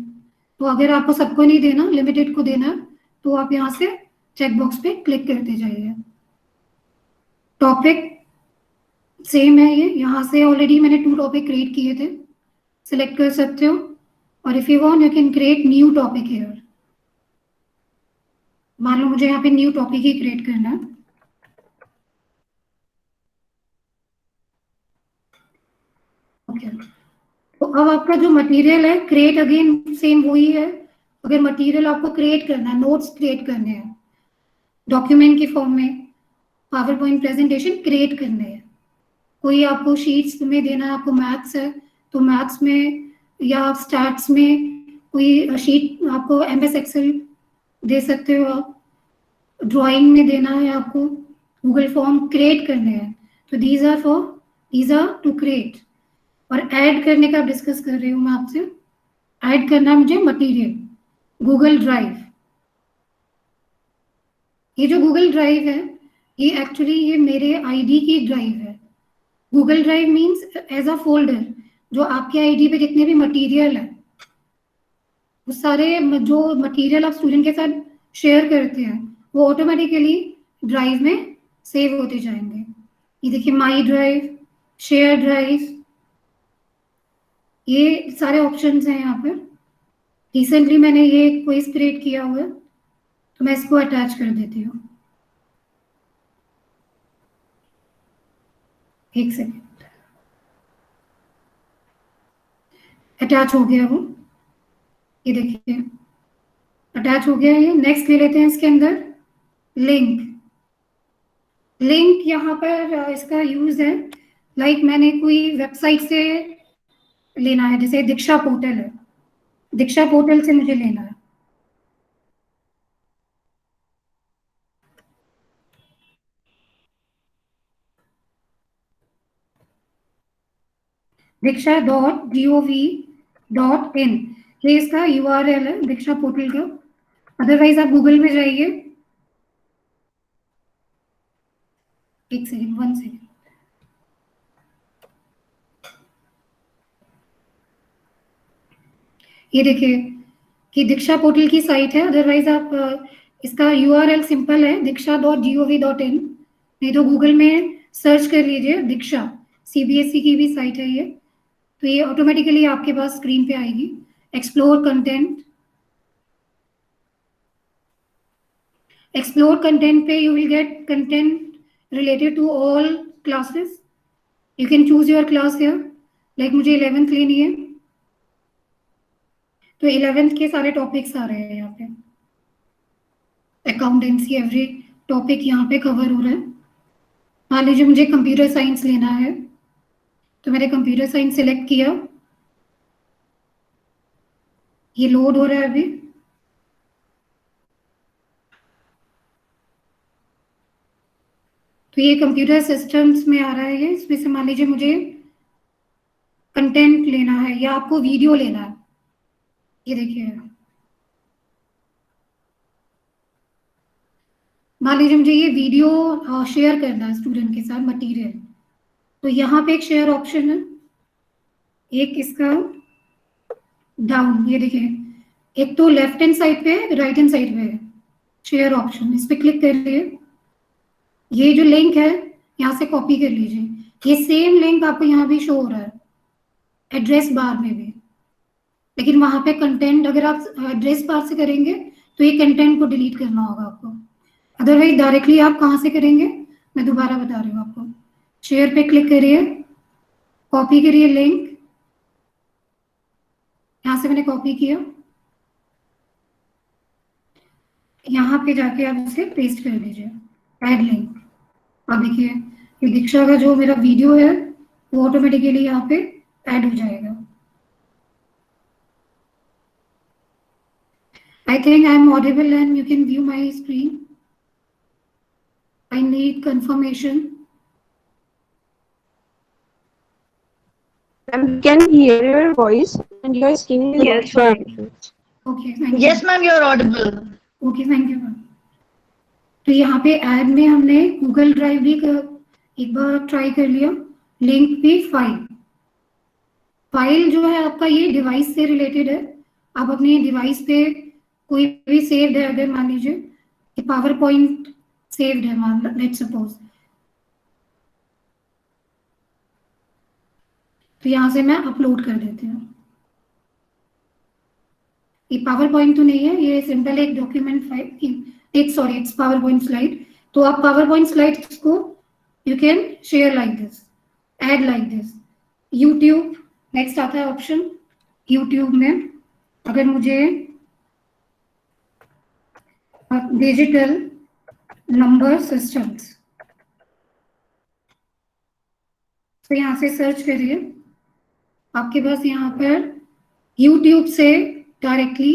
तो अगर आपको सबको नहीं देना, लिमिटेड को देना, तो आप यहाँ से चेक बॉक्स पे क्लिक करते जाइए। टॉपिक सेम है ये, यहाँ से ऑलरेडी मैंने 2 टॉपिक क्रिएट किए थे, सिलेक्ट कर सकते हो। और if you want you can create new topic here. मान लो मुझे यहाँ पे न्यू टॉपिक ही क्रिएट करना है। ओके, तो अब आपका जो मटेरियल है, क्रिएट अगेन सेम वही है। अगर मटेरियल आपको क्रिएट करना है, नोट्स क्रिएट करने हैं डॉक्यूमेंट के फॉर्म में, पावर पॉइंट प्रेजेंटेशन क्रिएट करने हैं, कोई आपको शीट्स में देना है, आपको मैथ्स है तो मैथ्स में या स्टैट्स में कोई शीट आपको MS एक्सेल दे सकते हो आप, ड्राइंग में देना है आपको, गूगल फॉर्म क्रिएट करने हैं। तो दीज आर टू क्रिएट। और ऐड करने का डिस्कस कर रही हूँ मैं आपसे। ऐड करना है मुझे मटेरियल, गूगल ड्राइव। ये जो गूगल ड्राइव है, ये एक्चुअली ये मेरे आईडी की ड्राइव है। Google drive means as a folder, जो आपके आईडी पे जितने भी मटेरियल है, वो सारे जो मटेरियल आप स्टूडेंट के साथ शेयर करते हैं, वो ऑटोमेटिकली ड्राइव में सेव होते जाएंगे। ये देखिए, माई ड्राइव, शेयर ड्राइव, ये सारे ऑप्शंस हैं यहाँ पर। रिसेंटली मैंने ये क्विज क्रिएट किया हुआ है, तो मैं इसको अटैच कर देती हूँ। एक सेकेंड, अटैच हो गया वो, ये देखिए अटैच हो गया। ये नेक्स्ट ले लेते हैं इसके अंदर लिंक। लिंक यहाँ पर इसका यूज है, लाइक मैंने कोई वेबसाइट से लेना है, जैसे दीक्षा पोर्टल है, दीक्षा पोर्टल से मुझे लेना है। diksha.gov.in, ये इसका URL है दीक्षा पोर्टल का। अदरवाइज आप गूगल में जाइए, एक सेकेंड, 1 सेकेंड। ये देखिए कि दीक्षा पोर्टल की साइट है। अदरवाइज आप इसका URL सिंपल है, diksha.gov.in, नहीं तो गूगल में सर्च कर लीजिए दीक्षा। CBSE की भी साइट है ये, तो ये ऑटोमेटिकली आपके पास स्क्रीन पे आएगी। एक्सप्लोर कंटेंट, एक्सप्लोर कंटेंट पे you will get content related to all classes. You can choose your class here, like मुझे 11th लेनी है, तो 11th के सारे टॉपिक्स आ रहे हैं यहाँ पे। अकाउंटेंसी, एवरी टॉपिक यहाँ पे कवर हो रहा है। मान लीजिए मुझे कंप्यूटर साइंस लेना है, तो मैंने कंप्यूटर साइंस सिलेक्ट किया, ये लोड हो रहा है अभी। तो ये कंप्यूटर सिस्टम्स में आ रहा है, ये इसमें से मान लीजिए मुझे कंटेंट लेना है या आपको वीडियो लेना है, ये देखिए मान लीजिए मुझे ये वीडियो शेयर करना है स्टूडेंट के साथ मटेरियल, तो यहाँ पे एक शेयर ऑप्शन है, एक इसका डाउन, ये देखिए एक तो लेफ्ट हैंड साइड पे है, राइट हैंड साइड पे है शेयर ऑप्शन, इस पे क्लिक कर लीजिए। ये जो लिंक है यहाँ से कॉपी कर लीजिए, ये सेम लिंक आपको यहाँ भी शो हो रहा है एड्रेस बार में भी, लेकिन वहां पे कंटेंट अगर आप एड्रेस बार से करेंगे तो ये कंटेंट को डिलीट करना होगा आपको। अदरवाइज डायरेक्टली आप कहाँ से करेंगे, मैं दोबारा बता रही हूँ आपको। शेयर पे क्लिक करिए, कॉपी करिए लिंक, यहाँ से मैंने कॉपी किया, यहाँ पे जाके आप इसे पेस्ट कर दीजिए, ऐड लिंक। अब देखिए ये दीक्षा का जो मेरा वीडियो है वो ऑटोमेटिकली यहाँ पे ऐड हो जाएगा। I think I am audible and you can view my screen. I need confirmation. Ma'am, can hear your voice and your screen is Yes, also ma'am. visible. Okay, thank you. Yes, ma'am, you're audible. Okay, thank you, ma'am. तो यहाँ पे add में हमने Google drive भी एक बार try कर लिया, link भी फाइल, फाइल जो है आपका ये डिवाइस से रिलेटेड है, आप अपने डिवाइस पे कोई भी सेव्ड है, अगर मान लीजिए कि पावर पॉइंट सेव्ड है, मान लेट सपोज, तो यहाँ से मैं अपलोड कर देती हूँ। ये पावर पॉइंट तो नहीं है, ये सिंपल एक डॉक्यूमेंट फाइल, एक sorry it's power point slide. तो आप पावर पॉइंट स्लाइड्स को you can share like this, add like this. YouTube next आता है ऑप्शन। यूट्यूब में अगर मुझे डिजिटल नंबर सिस्टम्स, तो यहाँ से सर्च करिए, आपके पास यहाँ पर यूट्यूब से डायरेक्टली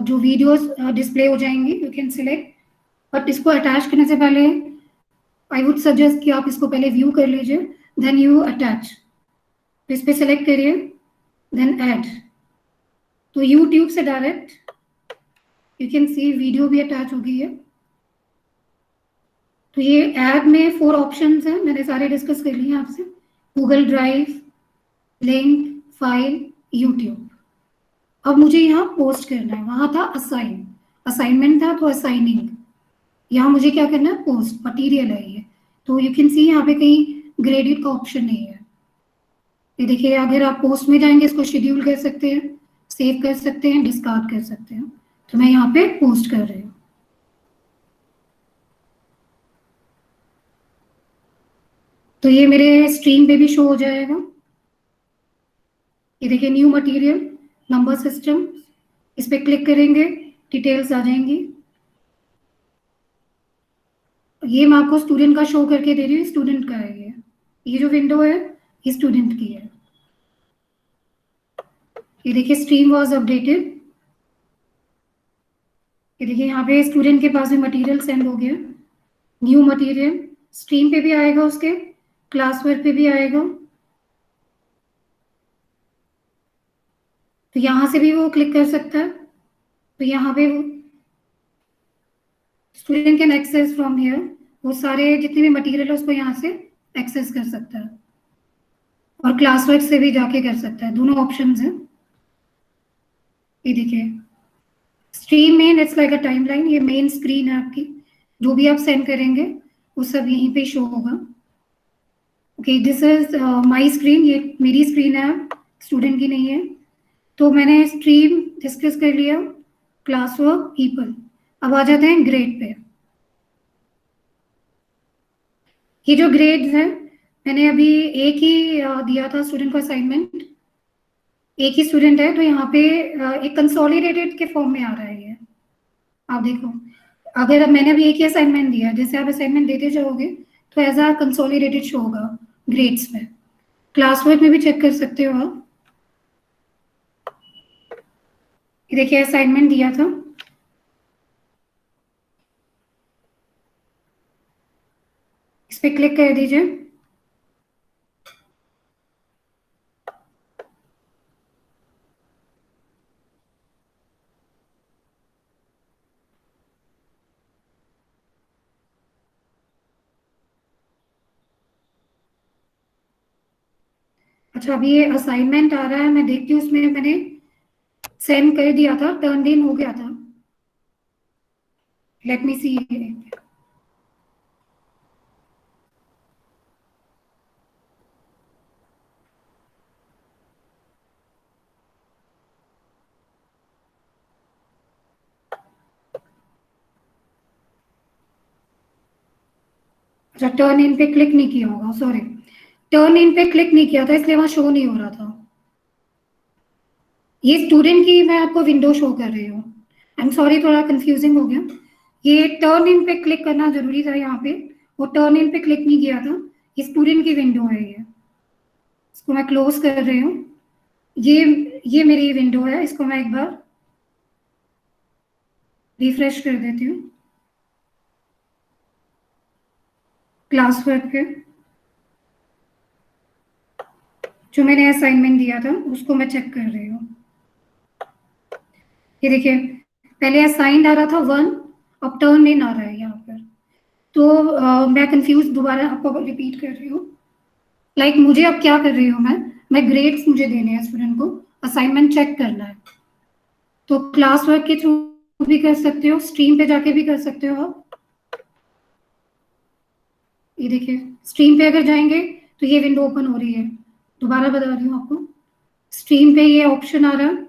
जो वीडियोस डिस्प्ले हो जाएंगी, यू कैन सिलेक्ट। बट इसको अटैच करने से पहले आई वुड सजेस्ट कि आप इसको पहले व्यू कर लीजिए, देन यू अटैच। तो इस पर सेलेक्ट करिए, देन ऐड। तो यूट्यूब से direct you can C video भी अटैच हो गई है। तो ये ऐड में 4 ऑप्शंस हैं, मैंने सारे डिस्कस कर लिए आपसे, Google drive, link, file, YouTube. अब मुझे यहाँ पोस्ट करना है, वहां था असाइन, असाइनमेंट था तो असाइनिंग, यहाँ मुझे क्या करना है, पोस्ट मटीरियल है ये। तो यू कैन सी यहाँ पे कहीं ग्रेडेड का ऑप्शन नहीं है। ये देखिए, अगर आप पोस्ट में जाएंगे इसको शेड्यूल कर सकते हैं, सेव कर सकते हैं, डिस्कार्ड कर सकते हैं। तो मैं यहाँ पे पोस्ट कर रही हूँ। तो ये मेरे स्क्रीन पे भी शो हो जाएगा। ये देखिए, न्यू मटेरियल, नंबर सिस्टम, इस पे क्लिक करेंगे, डिटेल्स आ जाएंगी। ये मैं आपको स्टूडेंट का शो करके दे रही हूँ, स्टूडेंट का है ये जो विंडो है ये स्टूडेंट की है। ये देखिए, स्ट्रीम वाज अपडेटेड। ये देखिए, यहाँ पे स्टूडेंट के पास भी मटेरियल सेंड हो गया, न्यू मटेरियल स्ट्रीम पे भी आएगा, उसके क्लास वर्क पे भी आएगा। तो यहाँ से भी वो क्लिक कर सकता है। तो यहाँ पे वो student can access from here, वो सारे जितने भी मटेरियल है उसको यहाँ से एक्सेस कर सकता है, और क्लास वर्क से भी जाके कर सकता है, दोनों ऑप्शंस हैं। ये देखिए, स्ट्रीम में इट्स लाइक अ टाइमलाइन, ये मेन स्क्रीन है आपकी, जो भी आप सेंड करेंगे वो सब यहीं पे शो होगा। Okay, this is my screen, ये मेरी स्क्रीन है, स्टूडेंट की नहीं है। तो मैंने स्ट्रीम डिस्कस कर लिया, क्लास वर्क, पीपल। अब आ जाते हैं ग्रेड पे। ये जो ग्रेड्स है, मैंने अभी एक ही दिया था स्टूडेंट को असाइनमेंट, एक ही स्टूडेंट है, तो यहाँ पे एक कंसोलिडेटेड के फॉर्म में आ रहा है ये। आप देखो, अगर मैंने अभी एक ही असाइनमेंट दिया, जैसे आप असाइनमेंट देते जाओगे तो एज अ कंसोलिडेटेड शो होगा ग्रेड्स में। क्लास वर्क में भी चेक कर सकते हो आप। देखिए, असाइनमेंट दिया था, इस पे क्लिक कर दीजिए। अच्छा, अभी ये असाइनमेंट आ रहा है, मैं देखती हूँ, उसमें मैंने सेंड कर दिया था, टर्न इन हो गया था। लेट मी सी। अच्छा, टर्न इन पे क्लिक नहीं किया होगा, सॉरी, टर्न इन पे क्लिक नहीं किया था, इसलिए वहां शो नहीं हो रहा था। ये स्टूडेंट की मैं आपको विंडो शो कर रही हूँ, आई एम सॉरी, थोड़ा कंफ्यूजिंग हो गया। ये टर्न इन पे क्लिक करना जरूरी था यहाँ पे, वो टर्न इन पे क्लिक नहीं किया था। ये स्टूडेंट की विंडो है, ये इसको मैं क्लोज कर रही हूँ। ये मेरी विंडो है, इसको मैं एक बार रिफ्रेश कर देती हूँ। क्लास वर्क पे जो मैंने असाइनमेंट दिया था उसको मैं चेक कर रही हूँ। ये देखिए, पहले असाइंड आ रहा था 1, अब टर्न इन आ रहा है यहाँ पर। तो मैं कंफ्यूज, दोबारा आपको रिपीट कर रही हूँ। लाइक मुझे अब क्या कर रही हूँ, मैं मैं ग्रेड्स मुझे देने हैं स्टूडेंट को, असाइनमेंट चेक करना है। तो क्लास वर्क के थ्रू भी कर सकते हो, स्ट्रीम पे जाके भी कर सकते हो आप। ये देखिए स्ट्रीम पे अगर जाएंगे तो ये विंडो ओपन हो रही है। दोबारा बता रही हूँ आपको, स्ट्रीम पे ये ऑप्शन आ रहा है,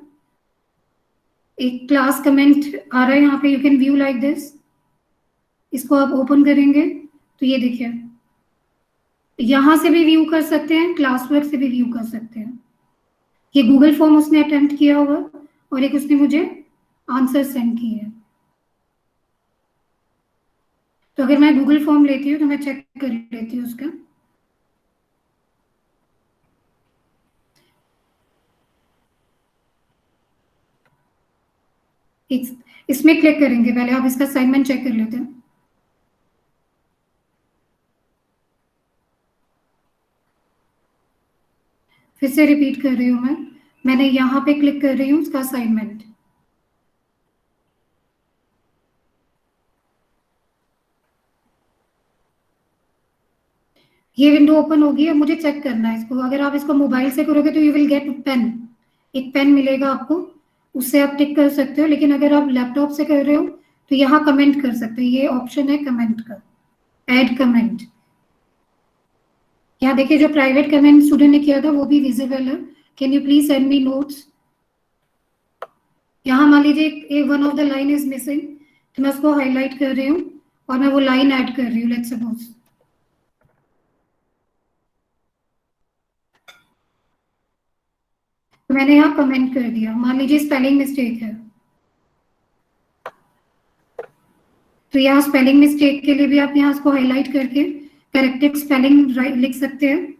एक क्लास कमेंट आ रहा है यहाँ पे, you can view like this. इसको आप ओपन करेंगे तो ये देखिए यहाँ से भी व्यू कर सकते हैं, क्लास वर्क से भी व्यू कर सकते हैं। ये गूगल फॉर्म उसने अटेम्प्ट किया हुआ और एक उसने मुझे आंसर सेंड किए हैं। तो अगर मैं गूगल फॉर्म लेती हूँ तो मैं चेक कर लेती हूँ उसका। इसमें क्लिक करेंगे, पहले आप इसका असाइनमेंट चेक कर लेते हैं। फिर से रिपीट कर रही हूँ मैंने यहाँ पे क्लिक कर रही हूँ उसका असाइनमेंट। ये विंडो ओपन होगी, अब मुझे चेक करना है इसको। अगर आप इसको मोबाइल से करोगे तो यू विल गेट पेन, एक पेन मिलेगा आपको, उससे आप टिक कर सकते हो। लेकिन अगर आप लैपटॉप से कर रहे हो तो यहाँ कमेंट कर सकते हो, ये ऑप्शन है कमेंट का, ऐड कमेंट। यहाँ देखिए जो प्राइवेट कमेंट स्टूडेंट ने किया था वो भी विजिबल है, can you please send me notes. यहाँ मान लीजिए one of the line is missing, तो मैं उसको हाईलाइट कर रही हूँ और मैं वो लाइन ऐड कर रही हूँ, लेट्स सपोज। तो मैंने यहाँ कमेंट कर दिया, मान लीजिए स्पेलिंग मिस्टेक है, तो यहाँ स्पेलिंग मिस्टेक के लिए भी आप यहाँ इसको हाईलाइट करके करेक्टेड स्पेलिंग लिख सकते हैं।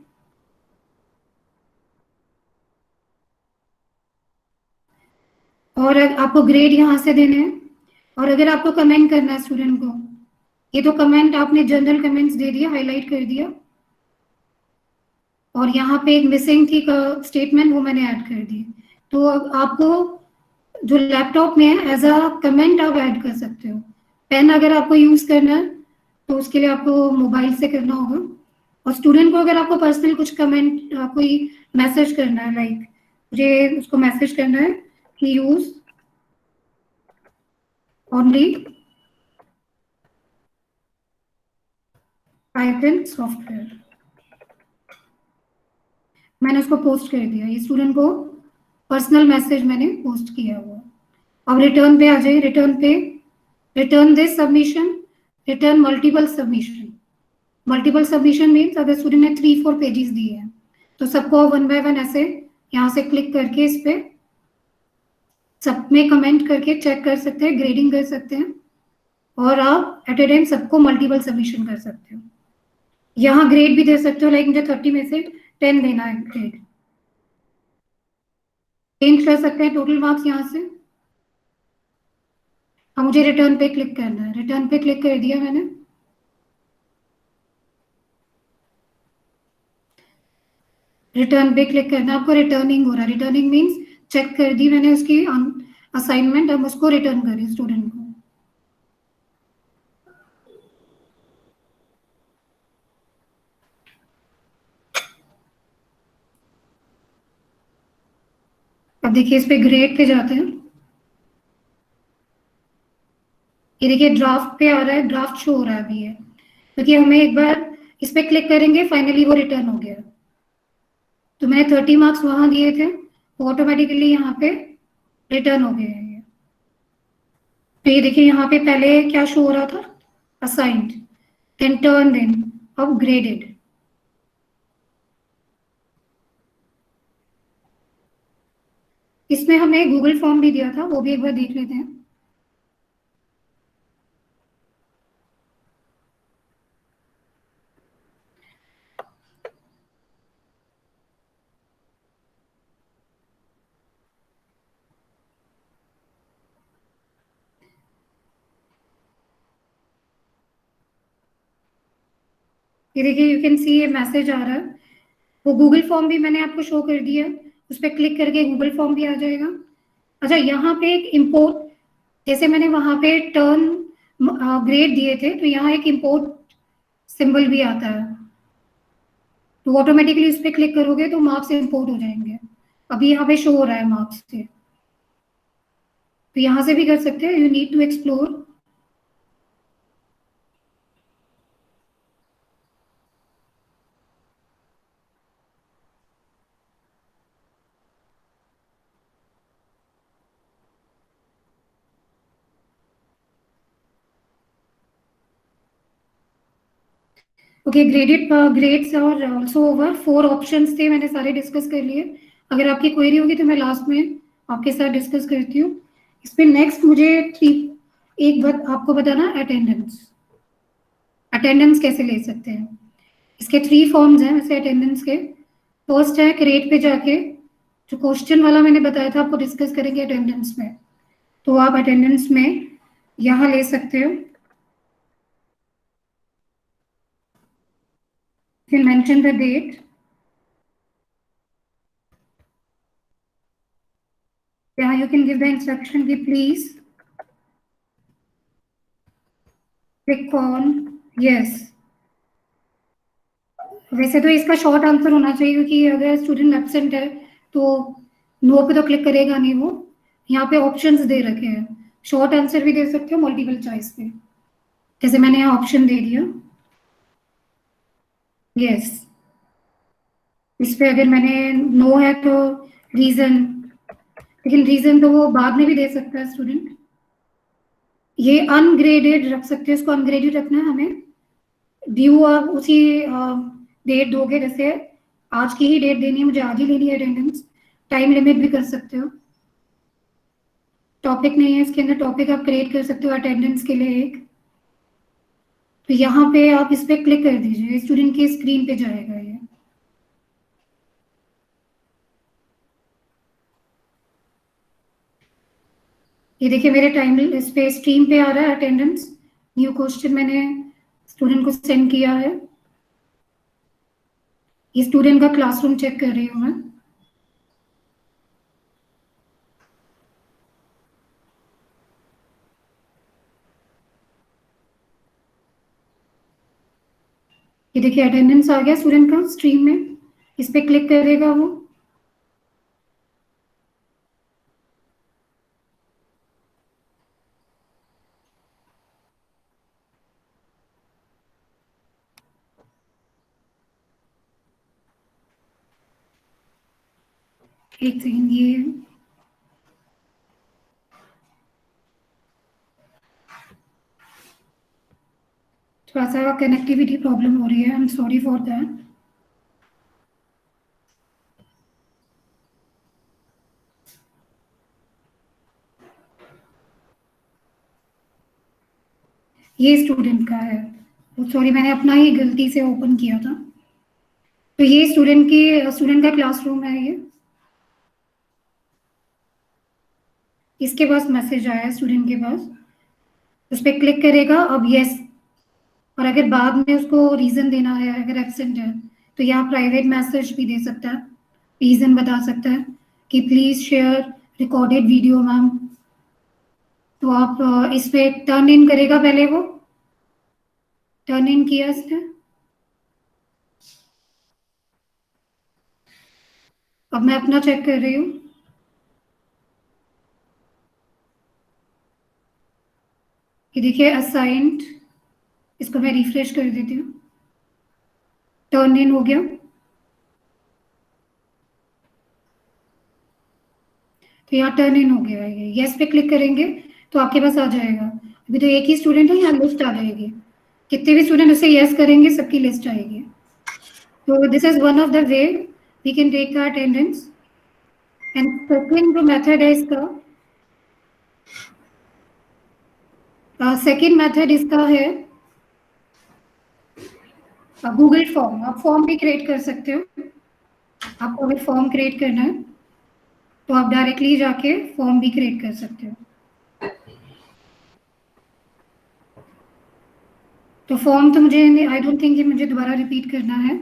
और आपको ग्रेड यहाँ से देने हैं। और अगर आपको कमेंट करना है स्टूडेंट को, ये तो कमेंट आपने जनरल कमेंट्स दे दिया, हाईलाइट कर दिया, और यहाँ पे एक मिसिंग थी स्टेटमेंट, वो मैंने ऐड कर दी। तो आपको जो लैपटॉप में है एज अ कमेंट आप ऐड कर सकते हो। पेन अगर आपको यूज करना है तो उसके लिए आपको मोबाइल से करना होगा। और स्टूडेंट को अगर आपको पर्सनल कुछ कमेंट, कोई मैसेज करना है, लाइक मुझे उसको मैसेज करना है कि यूज ओनली पाइथन सॉफ्टवेयर, मैंने उसको पोस्ट कर दिया। ये स्टूडेंट को पर्सनल मैसेज मैंने पोस्ट किया हुआ। अब रिटर्न पे आ जाइए, रिटर्न पे, return this submission, return multiple submission. Multiple submission means अगर स्टूडेंट ने 3-4 पेजेस दिए हैं तो सबको वन बाय वन ऐसे यहाँ से क्लिक करके इस पे सब में कमेंट करके चेक कर सकते हैं, ग्रेडिंग कर सकते हैं, और आप एट ए टाइम सबको मल्टीपल सबमिशन कर सकते हो। यहाँ ग्रेड भी दे सकते हो, लाइक मुझे 30 में से 10 देना है ग्रेड, चेंज कर सकते हैं टोटल मार्क्स यहाँ से। अब मुझे रिटर्न पे क्लिक करना है, रिटर्न पे क्लिक कर दिया मैंने। रिटर्न पे क्लिक करना है, आपको रिटर्निंग हो रहा है, रिटर्निंग मीन्स चेक कर दी मैंने उसकी असाइनमेंट, अब उसको रिटर्न कर रही स्टूडेंट को। अब देखिए इस पे ग्रेड पे जाते हैं, ये देखिए ड्राफ्ट पे आ रहा है, ड्राफ्ट शो हो रहा है अभी है, क्योंकि हमें एक बार इस पे क्लिक करेंगे फाइनली वो रिटर्न हो गया। तो मैंने 30 मार्क्स वहां दिए थे, वो ऑटोमेटिकली यहाँ पे रिटर्न हो गए हैं। तो ये देखिए यहाँ पे पहले क्या शो हो रहा था, असाइंड, देन टर्न इन, अब ग्रेडेड। इसमें हमें गूगल फॉर्म भी दिया था, वो भी एक बार देख लेते हैं। ये देखिए यू कैन सी ये मैसेज आ रहा है, वो गूगल फॉर्म भी मैंने आपको शो कर दिया, उस पर क्लिक करके गूगल फॉर्म भी आ जाएगा। अच्छा यहाँ पे एक इम्पोर्ट, जैसे मैंने वहां पे टर्न ग्रेड दिए थे तो यहाँ एक इम्पोर्ट सिंबल भी आता है, तो ऑटोमेटिकली उस पर क्लिक करोगे तो मार्क्स इंपोर्ट हो जाएंगे। अभी यहाँ पे शो हो रहा है मार्क्स से, तो यहाँ से भी कर सकते हैं। You need to explore. Okay, graded grades और ऑल्सो ओवर 4 ऑप्शंस थे, मैंने सारे डिस्कस कर लिए। अगर आपकी क्वेरी होगी तो मैं लास्ट में आपके साथ डिस्कस करती हूँ। इस पे नेक्स्ट मुझे एक बात आपको बताना, अटेंडेंस। अटेंडेंस कैसे ले सकते हैं? इसके 3 फॉर्म्स हैं वैसे अटेंडेंस के। फर्स्ट है क्रेट पे जाके, जो क्वेश्चन वाला मैंने बताया था आपको, डिस्कस करेंगे अटेंडेंस में। तो आप अटेंडेंस में यहाँ ले सकते हो, फिर मेंशन द डेट, यहाँ you can give the instruction कि प्लीज क्लिक ऑन यस। वैसे तो इसका शॉर्ट आंसर होना चाहिए, क्योंकि अगर स्टूडेंट एब्सेंट है तो नो पे तो क्लिक करेगा नहीं वो। यहाँ पे ऑप्शंस दे रखे हैं, शॉर्ट आंसर भी दे सकते हो, मल्टीपल चॉइस पे। जैसे मैंने यहाँ ऑप्शन दे दिया यस। इस पे अगर मैंने नो है तो रीजन, लेकिन रीजन तो वो बाद में भी दे सकता है स्टूडेंट। ये अनग्रेडेड रख सकते हैं, इसको अनग्रेडेड रखना है हमें। ड्यू आप उसी डेट दोगे, जैसे आज की ही डेट देनी है, मुझे आज ही लेनी है अटेंडेंस। टाइम लिमिट भी कर सकते हो। टॉपिक नहीं है इसके अंदर, टॉपिक आप क्रिएट कर सकते हो अटेंडेंस के लिए एक। तो यहाँ पे आप इस पे क्लिक कर दीजिए, स्टूडेंट की स्क्रीन पे जाएगा ये। ये देखिए मेरे टाइम इस पे स्क्रीन पे आ रहा है अटेंडेंस। न्यू क्वेश्चन मैंने स्टूडेंट को सेंड किया है। ये स्टूडेंट का क्लासरूम चेक कर रही हूँ मैं। ये देखिए अटेंडेंस आ गया स्टूडेंट का स्ट्रीम में। इस पे क्लिक करेगा वो। एक सेकेंड, ये थोड़ा सा कनेक्टिविटी प्रॉब्लम हो रही है, I am sorry for that. ये स्टूडेंट का है, सॉरी मैंने अपना ही गलती से ओपन किया था। तो ये स्टूडेंट का क्लासरूम है ये। इसके पास मैसेज आया है स्टूडेंट के पास, उस पर क्लिक करेगा अब यस। और अगर बाद में उसको रीजन देना है, अगर एब्सेंट है, तो यहाँ प्राइवेट मैसेज भी दे सकता है, रीजन बता सकता है कि please share recorded video ma'am. तो आप इस पे टर्न इन करेगा, पहले वो टर्न इन किया इसने। अब मैं अपना चेक कर रही हूँ। ये देखिए असाइंड, इसको मैं रिफ्रेश कर देती हूँ। टर्न इन हो गया। तो यहाँ टर्न इन हो गया है, यस पे क्लिक करेंगे तो आपके पास आ जाएगा। अभी तो एक ही स्टूडेंट है, यहाँ लिस्ट आ जाएगी, कितने भी स्टूडेंट उसे यस करेंगे सबकी लिस्ट आएगी। तो this is one of the way we can take the attendance. And second जो मेथड है इसका, सेकेंड मेथड इसका है गूगल फॉर्म। आप फॉर्म भी क्रिएट कर सकते हो। आपको अगर फॉर्म क्रिएट करना है तो आप डायरेक्टली जाके फॉर्म भी क्रिएट कर सकते हो। तो फॉर्म तो मुझे आई डोंट थिंक कि मुझे दोबारा रिपीट करना है।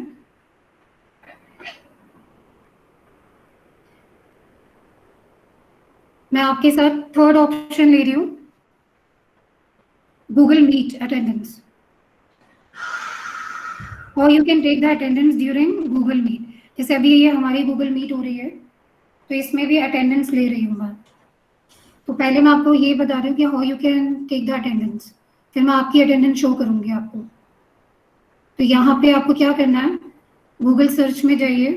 मैं आपके साथ थर्ड ऑप्शन ले रही हूँ, गूगल मीट अटेंडेंस। और you can take the attendance during Google Meet. जैसे अभी ये हमारी गूगल मीट हो रही है, तो इसमें भी अटेंडेंस ले रही हूँ मैं। तो पहले मैं आपको ये बता रही हूँ कि how you can take the attendance, फिर मैं आपकी अटेंडेंस शो करूँगी आपको। तो यहाँ पे आपको क्या करना है, गूगल सर्च में जाइए,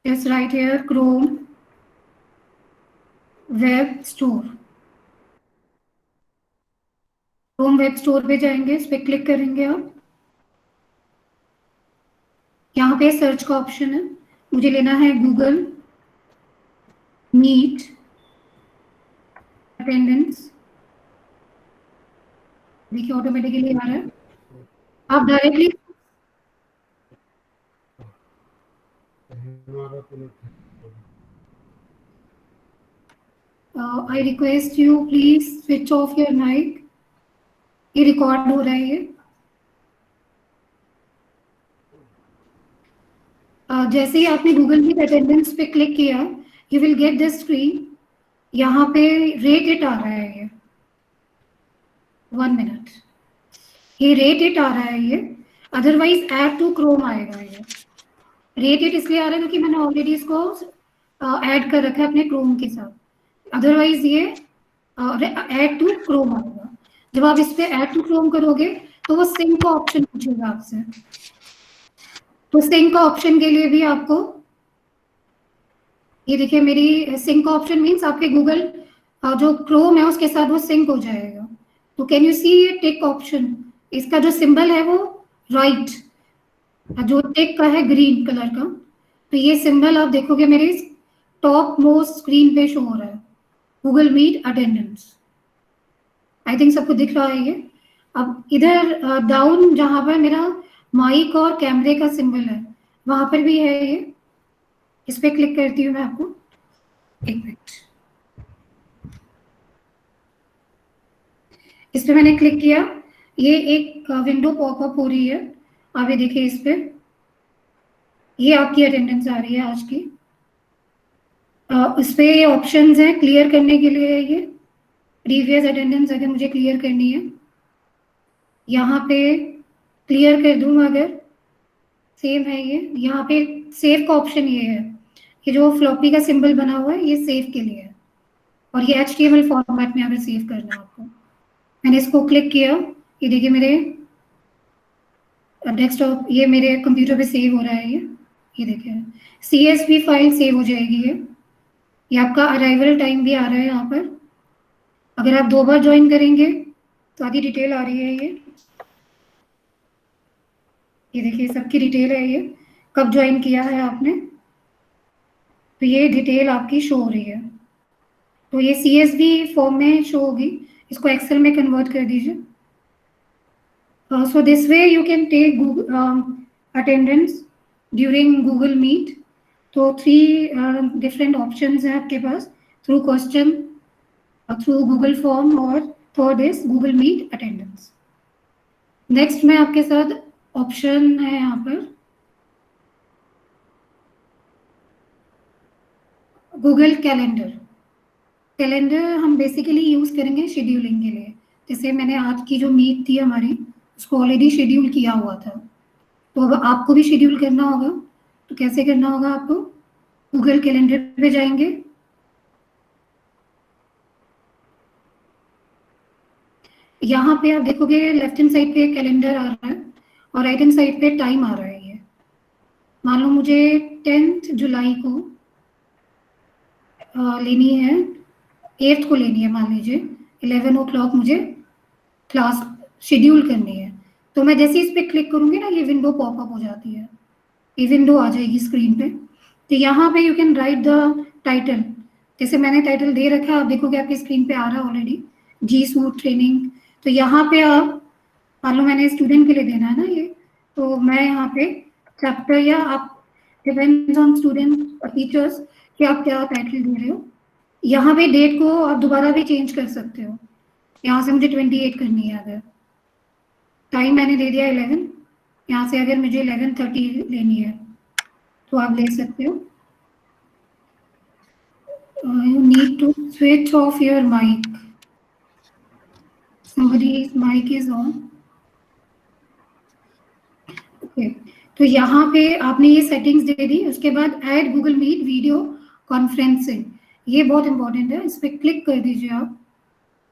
just right here Chrome web store. Chrome web store पे जाएंगे, इस पर क्लिक करेंगे आप। यहाँ पे सर्च का ऑप्शन है, मुझे लेना है गूगल मीट अटेंडेंस। देखिए ऑटोमेटिकली आ रहा है। आप directly I request you please switch off your mic, ये रिकॉर्ड हो रहा है ये। जैसे ही आपने गूगल मीट अटेंडेंस पे क्लिक किया, you will get this screen. यहाँ पे रेट इट आ रहा है ये, 1 मिनट, ये रेट इट आ रहा है ये। अदरवाइज ऐड टू क्रोम आएगा ये। रेट इट इसलिए आ रहा है क्योंकि मैंने ऑलरेडी इसको ऐड कर रखा है अपने क्रोम के साथ। अदरवाइज ये ऐड टू क्रोम आएगा। जब आप इस पे ऐड टू क्रोम करोगे तो वो सिंक का ऑप्शन पूछेगा आपसे। तो सिंक का ऑप्शन के लिए भी आपको ये देखिए, मेरी सिंक का ऑप्शन मीन्स आपके गूगल जो क्रोम है उसके साथ वो सिंक हो जाएगा। तो कैन यू सी ये टिक ऑप्शन, इसका जो सिंबल है वो राइट, जो टिक का है ग्रीन कलर का, तो ये सिंबल आप देखोगे मेरे टॉप मोस्ट स्क्रीन पे शो हो रहा है, Google Meet attendance. I think सबको दिख रहा है ये। अब इधर डाउन जहां पर मेरा माइक और कैमरे का सिंबल है, वहां पर भी है ये। इस पे क्लिक करती हूँ मैं आपको, एक मिनट। इस पे मैंने क्लिक किया, ये एक विंडो पॉपअप हो रही है। आप ये देखिए इस पे, ये आपकी अटेंडेंस आ रही है आज की। इस पे ये ऑप्शंस हैं क्लियर करने के लिए। ये प्रीवियस अटेंडेंस अगर मुझे क्लियर करनी है, यहाँ पे क्लियर कर दूँ अगर, सेव है ये। यहाँ पे सेव का ऑप्शन ये है, ये जो फ्लॉपी का सिंबल बना हुआ है ये सेव के लिए है, और ये HTML फॉर्मेट में अगर सेव करना है आपको। मैंने इसको क्लिक किया, ये देखिए मेरे डेस्कटॉप, ये मेरे कंप्यूटर पे सेव हो रहा है ये देखिए CSV फाइल सेव हो जाएगी ये आपका अराइवल टाइम भी आ रहा है यहाँ पर। अगर आप 2 बार ज्वाइन करेंगे तो आधी डिटेल आ रही है ये देखिए सबकी डिटेल है ये, कब ज्वाइन किया है आपने, तो ये डिटेल आपकी शो हो रही है। तो ये CSV फॉर्म में शो होगी, इसको एक्सेल में कन्वर्ट कर दीजिए। So this way you can take Google, attendance during Google Meet। तो 3 different options हैं आपके पास, through question, through Google form, और third is Google Meet attendance। Next में आपके साथ ऑप्शन है यहाँ पर गूगल कैलेंडर। कैलेंडर हम बेसिकली यूज़ करेंगे शेड्यूलिंग के लिए। जैसे मैंने आज की जो मीट थी हमारी, उसको ऑलरेडी शेड्यूल किया हुआ था, तो अब आपको भी शेड्यूल करना होगा। तो कैसे करना होगा आपको, गूगल कैलेंडर पे जाएंगे, यहाँ पे आप देखोगे लेफ्ट हैंड साइड पे कैलेंडर आ रहा है और राइट हैंड साइड पे टाइम आ रहा है ये। मान लो मुझे 10 जुलाई को लेनी है, 8th को लेनी है, मान लीजिए 11 o'clock मुझे क्लास शेड्यूल करनी है। तो मैं जैसे इस पे क्लिक करूंगी ना, ये विंडो पॉपअप हो जाती है, ये विंडो आ जाएगी स्क्रीन पे। तो यहाँ पे you can write the title, जैसे मैंने टाइटल दे रखा है, आप देखोगे आपकी स्क्रीन पे आ रहा है ऑलरेडी, जी सूट ट्रेनिंग। तो यहाँ पे आप मान लो मैंने स्टूडेंट के लिए देना है ना ये, तो मैं यहाँ पे चैप्टर, या आप डिपेंड्स ऑन स्टूडेंट और टीचर्स कि आप क्या टाइटल दे रहे हो। यहाँ पे डेट को आप दोबारा भी चेंज कर सकते हो, यहाँ से मुझे 28 करनी है, अगर टाइम मैंने दे दिया 11, यहाँ से अगर मुझे 11:30 लेनी है तो आप ले सकते हो। You need to switch off your mic. Somebody's mic is on. Okay, तो यहाँ पे आपने ये सेटिंग्स दे दी, उसके बाद add Google Meet video conferencing, ये बहुत इंपॉर्टेंट है, इस पर क्लिक कर दीजिए आप।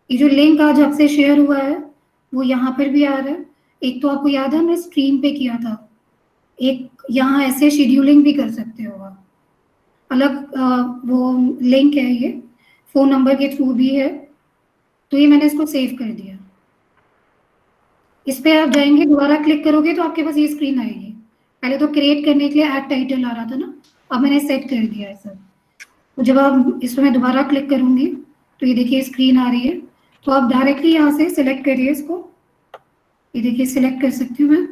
ये जो लिंक आज आपसे शेयर हुआ है वो यहाँ पर भी आ रहा है। एक तो आपको याद है हमने स्क्रीन पे किया था, एक यहाँ ऐसे शेड्यूलिंग भी कर सकते हो आप, अलग वो लिंक है, ये फोन नंबर के थ्रू भी है। तो ये मैंने इसको सेव कर दिया। इस पे आप जाएंगे, दोबारा क्लिक करोगे तो आपके पास ये स्क्रीन आएगी। पहले तो क्रिएट करने के लिए ऐड टाइटल आ रहा था ना, अब मैंने सेट कर दिया है सब। तो जब आप इस पर मैं दोबारा क्लिक करूंगी तो ये देखिए स्क्रीन आ रही है। तो आप डायरेक्टली यहाँ से सिलेक्ट करिए इसको, ये देखिए सिलेक्ट कर सकती हूँ मैं।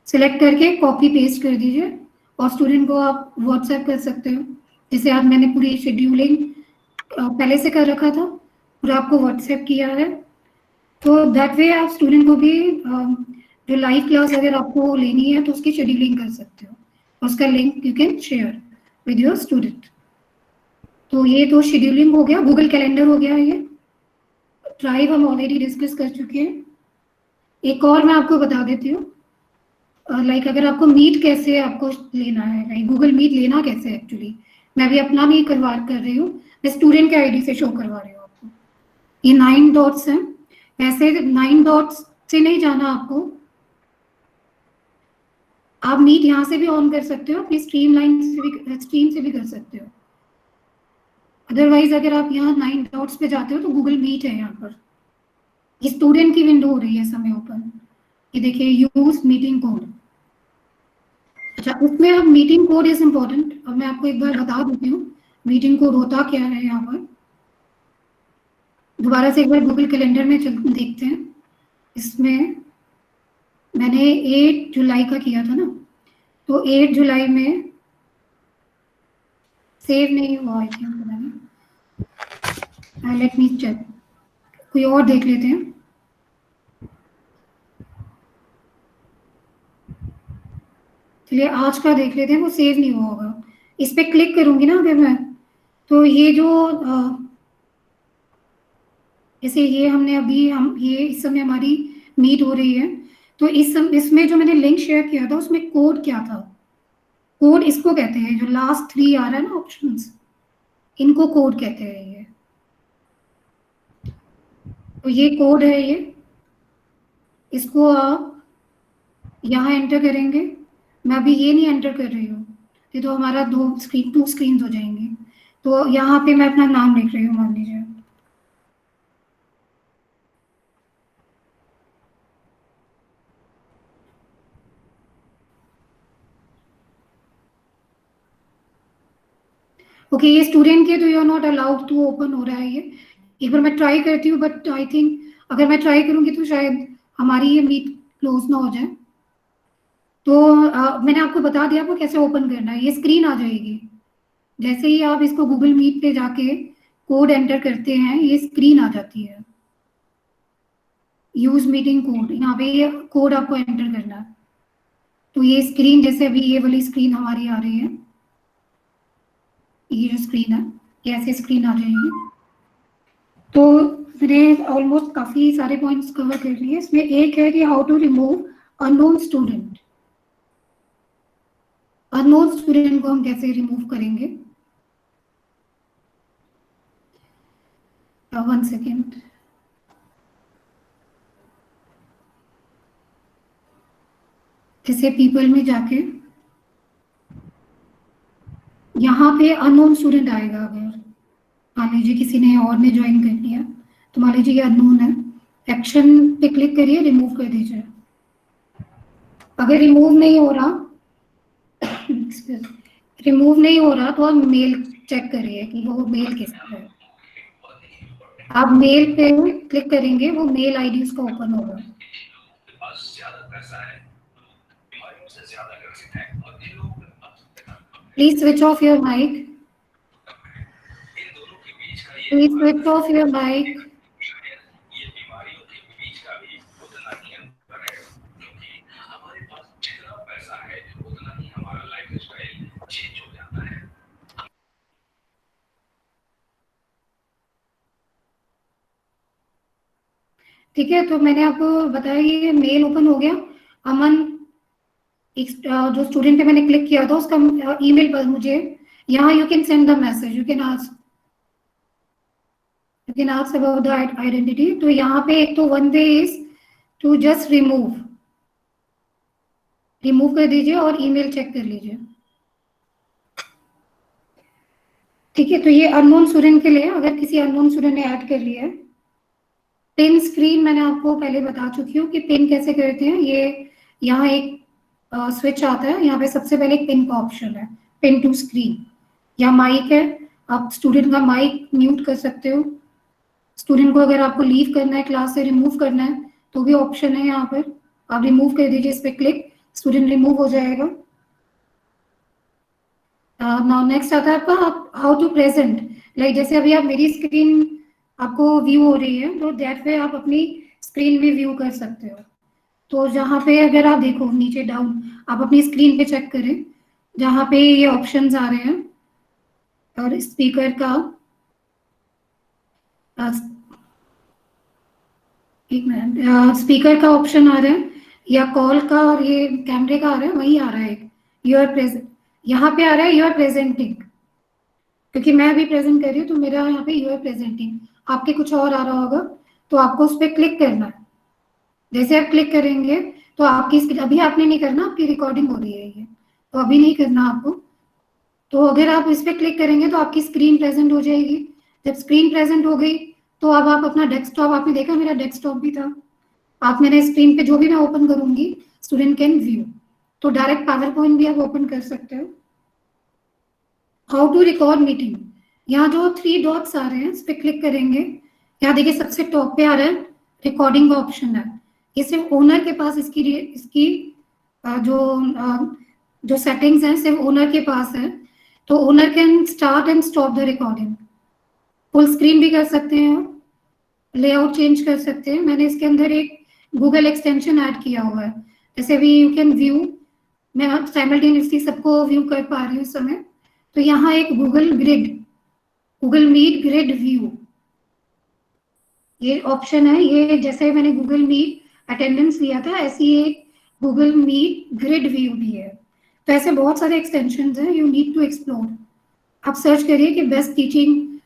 सिलेक्ट करके कॉपी पेस्ट कर दीजिए और स्टूडेंट को आप व्हाट्सएप कर सकते हो। जैसे आज मैंने पूरी शेड्यूलिंग पहले से कर रखा था और आपको व्हाट्सएप किया है, तो दैट वे आप स्टूडेंट को भी जो लाइव क्लास अगर आपको लेनी है तो उसकी शेड्यूलिंग कर सकते हो, उसका link you can share with your student. तो ये तो शेड्यूलिंग हो गया, गूगल कैलेंडर हो गया, ये ड्राइव हम ऑलरेडी डिस्कस कर चुके हैं। एक और मैं आपको बता देती हूँ, लाइक अगर आपको मीट कैसे आपको लेना है, लाइक गूगल मीट लेना कैसे, एक्चुअली मैं भी अपना नहीं करवा कर रही हूँ, मैं स्टूडेंट के आईडी से शो करवा रही हूँ आपको। ये 9 डॉट्स हैं, ऐसे 9 डॉट्स से नहीं जाना आपको, आप मीट यहाँ से भी ऑन कर सकते हो, अपनी स्ट्रीम लाइन से भी, स्ट्रीम से भी कर सकते हो। अदरवाइज अगर आप यहाँ 9 डॉट्स पे जाते हो तो गूगल मीट है यहाँ पर, ये स्टूडेंट की विंडो हो रही है समय ओपन। ये देखिए यूज मीटिंग कोड। अच्छा, उसमें अब मीटिंग कोड इज इम्पोर्टेंट। अब मैं आपको एक बार बता देती हूँ मीटिंग कोड होता क्या है। यहाँ पर दोबारा से एक बार गूगल कैलेंडर में देखते हैं। इसमें मैंने 8 जुलाई का किया था ना, तो 8 जुलाई में सेव नहीं हुआ, आई थिंक मैंने, लेट मी चेक, कोई और देख लेते हैं। चलिए आज का देख लेते हैं, वो सेव नहीं हुआ होगा। इस पे क्लिक करूंगी ना अगर मैं, तो ये जो जैसे ये हमने अभी हम ये इस समय हमारी मीट हो रही है, तो इसमें जो मैंने लिंक शेयर किया था उसमें कोड क्या था, कोड इसको कहते हैं, जो लास्ट 3 आ रहा है ना ऑप्शंस, इनको कोड कहते हैं। ये तो ये कोड है, ये इसको आप यहाँ एंटर करेंगे। मैं अभी ये नहीं एंटर कर रही हूँ, ये तो हमारा 2 स्क्रीन हो जाएंगे। तो यहाँ पे मैं अपना नाम लिख रही हूँ, मान लीजिए। ओके, ये स्टूडेंट के, तो you are not allowed to open हो रहा है ये। एक बार मैं ट्राई करती हूँ, बट आई थिंक अगर मैं ट्राई करूंगी तो शायद हमारी ये मीट क्लोज ना हो जाए। तो मैंने आपको बता दिया आपको कैसे ओपन करना है, ये स्क्रीन आ जाएगी। जैसे ही आप इसको गूगल मीट पे जाके कोड एंटर करते हैं, ये स्क्रीन आ जाती है, यूज मीटिंग कोड, यहाँ पे ये कोड आपको एंटर करना है। तो ये स्क्रीन, जैसे अभी ये वाली स्क्रीन हमारी आ रही है, ये जो स्क्रीन है, ये ऐसे स्क्रीन आ जाएगी। तो मैंने ऑलमोस्ट काफी सारे पॉइंट्स कवर कर लिए। इसमें एक है कि how to remove unknown student. Unknown student को हम कैसे रिमूव करेंगे, 1 सेकेंड। जैसे पीपल में जाके यहाँ पे अननोन स्टूडेंट आएगा। अगर मान लीजिए किसी ने और ने ज्वाइन कर लिया, तो मान लीजिए ये अननोन है, एक्शन पे क्लिक करिए, रिमूव कर दीजिए। अगर रिमूव नहीं हो रहा रिमूव नहीं हो रहा तो आप मेल चेक करिए कि वो मेल किसका है। आप मेल पे क्लिक करेंगे, वो मेल आईडी उसका ओपन होगा। Please switch off your mic, please switch off your mic. ठीक है, तो मैंने आपको बताया ये मेल ओपन हो गया। अमन जो स्टूडेंट पे मैंने क्लिक किया था उसका ईमेल पर मुझे यहाँ you can send the message, you can ask about the identity. तो यहाँ पे एक तो one way is to just remove कर दीजिए और ईमेल चेक कर लीजिए। ठीक है, तो ये अननोन स्टूडेंट के लिए, अगर किसी अननोन स्टूडेंट ने ऐड कर लिया है। पिन स्क्रीन मैंने आपको पहले बता चुकी हूँ कि पिन कैसे करते हैं। ये यहाँ एक स्विच आता है, यहाँ पे सबसे पहले एक पिन का ऑप्शन है, पिन टू स्क्रीन। या माइक है, आप स्टूडेंट का माइक म्यूट कर सकते हो। स्टूडेंट को अगर आपको लीव करना है, क्लास से रिमूव करना है, तो भी ऑप्शन है यहाँ पर, आप रिमूव कर दीजिए, इस पर क्लिक, स्टूडेंट रिमूव हो जाएगा। नाउ नेक्स्ट आता है आपका हाउ टू प्रेजेंट। लाइक जैसे अभी आप मेरी स्क्रीन आपको व्यू हो रही है, तो दैट वे आप अपनी स्क्रीन में व्यू कर सकते हो। तो जहाँ पे अगर आप देखो नीचे डाउन, आप अपनी स्क्रीन पे चेक करें, जहाँ पे ये ऑप्शंस आ रहे हैं, और स्पीकर का एक मिनट, स्पीकर का ऑप्शन आ रहा है, या कॉल का और ये कैमरे का आ रहा है, वही आ रहा है एक, यू आर प्रेजेंट। यहाँ पे आ रहा है यू आर प्रेजेंटिंग, क्योंकि मैं अभी प्रेजेंट कर रही हूँ, तो मेरा यहाँ पे यू आर प्रेजेंटिंग। आपके कुछ और आ रहा होगा, तो आपको उस पर क्लिक करना है। जैसे आप क्लिक करेंगे तो आपकी स्क्रीन, अभी आपने नहीं करना, आपकी रिकॉर्डिंग हो रही है ये, तो अभी नहीं करना आपको। तो अगर आप इस पर क्लिक करेंगे तो आपकी स्क्रीन प्रेजेंट हो जाएगी। जब स्क्रीन प्रेजेंट हो गई तो अब आप अपना डेस्कटॉप, आपने देखा मेरा डेस्कटॉप भी था, आप मेरे स्क्रीन पे जो भी मैं ओपन करूंगी स्टूडेंट कैन व्यू। तो डायरेक्ट पावर पॉइंट भी आप ओपन कर सकते हो। हाउ टू रिकॉर्ड मीटिंग, यहाँ जो 3 डॉट्स आ रहे हैं इस पर क्लिक करेंगे, यहाँ देखिए सबसे टॉप पे आ रहा है रिकॉर्डिंग का ऑप्शन है। ये सिर्फ ओनर के पास इसकी जो सेटिंग्स हैं सिर्फ ओनर के पास है। तो owner can start and stop the recording. Full screen भी कर सकते हैं, लेआउट चेंज कर सकते हैं। मैंने इसके अंदर एक गूगल एक्सटेंशन ऐड किया हुआ है, जैसे भी यू कैन व्यू, मैं साइमल्टेनियसली सबको व्यू कर पा रही हूँ इस समय। तो यहाँ एक गूगल मीट ग्रिड व्यू, ये ऑप्शन है। ये जैसे मैंने गूगल मीट अटेंडेंस लिया था, ऐसी एक गूगल मीट ग्रिड व्यू भी है। तो ऐसे बहुत सारे एक्सटेंशन हैं, यू नीड टू एक्सप्लोर। आप सर्च करिए कि best teaching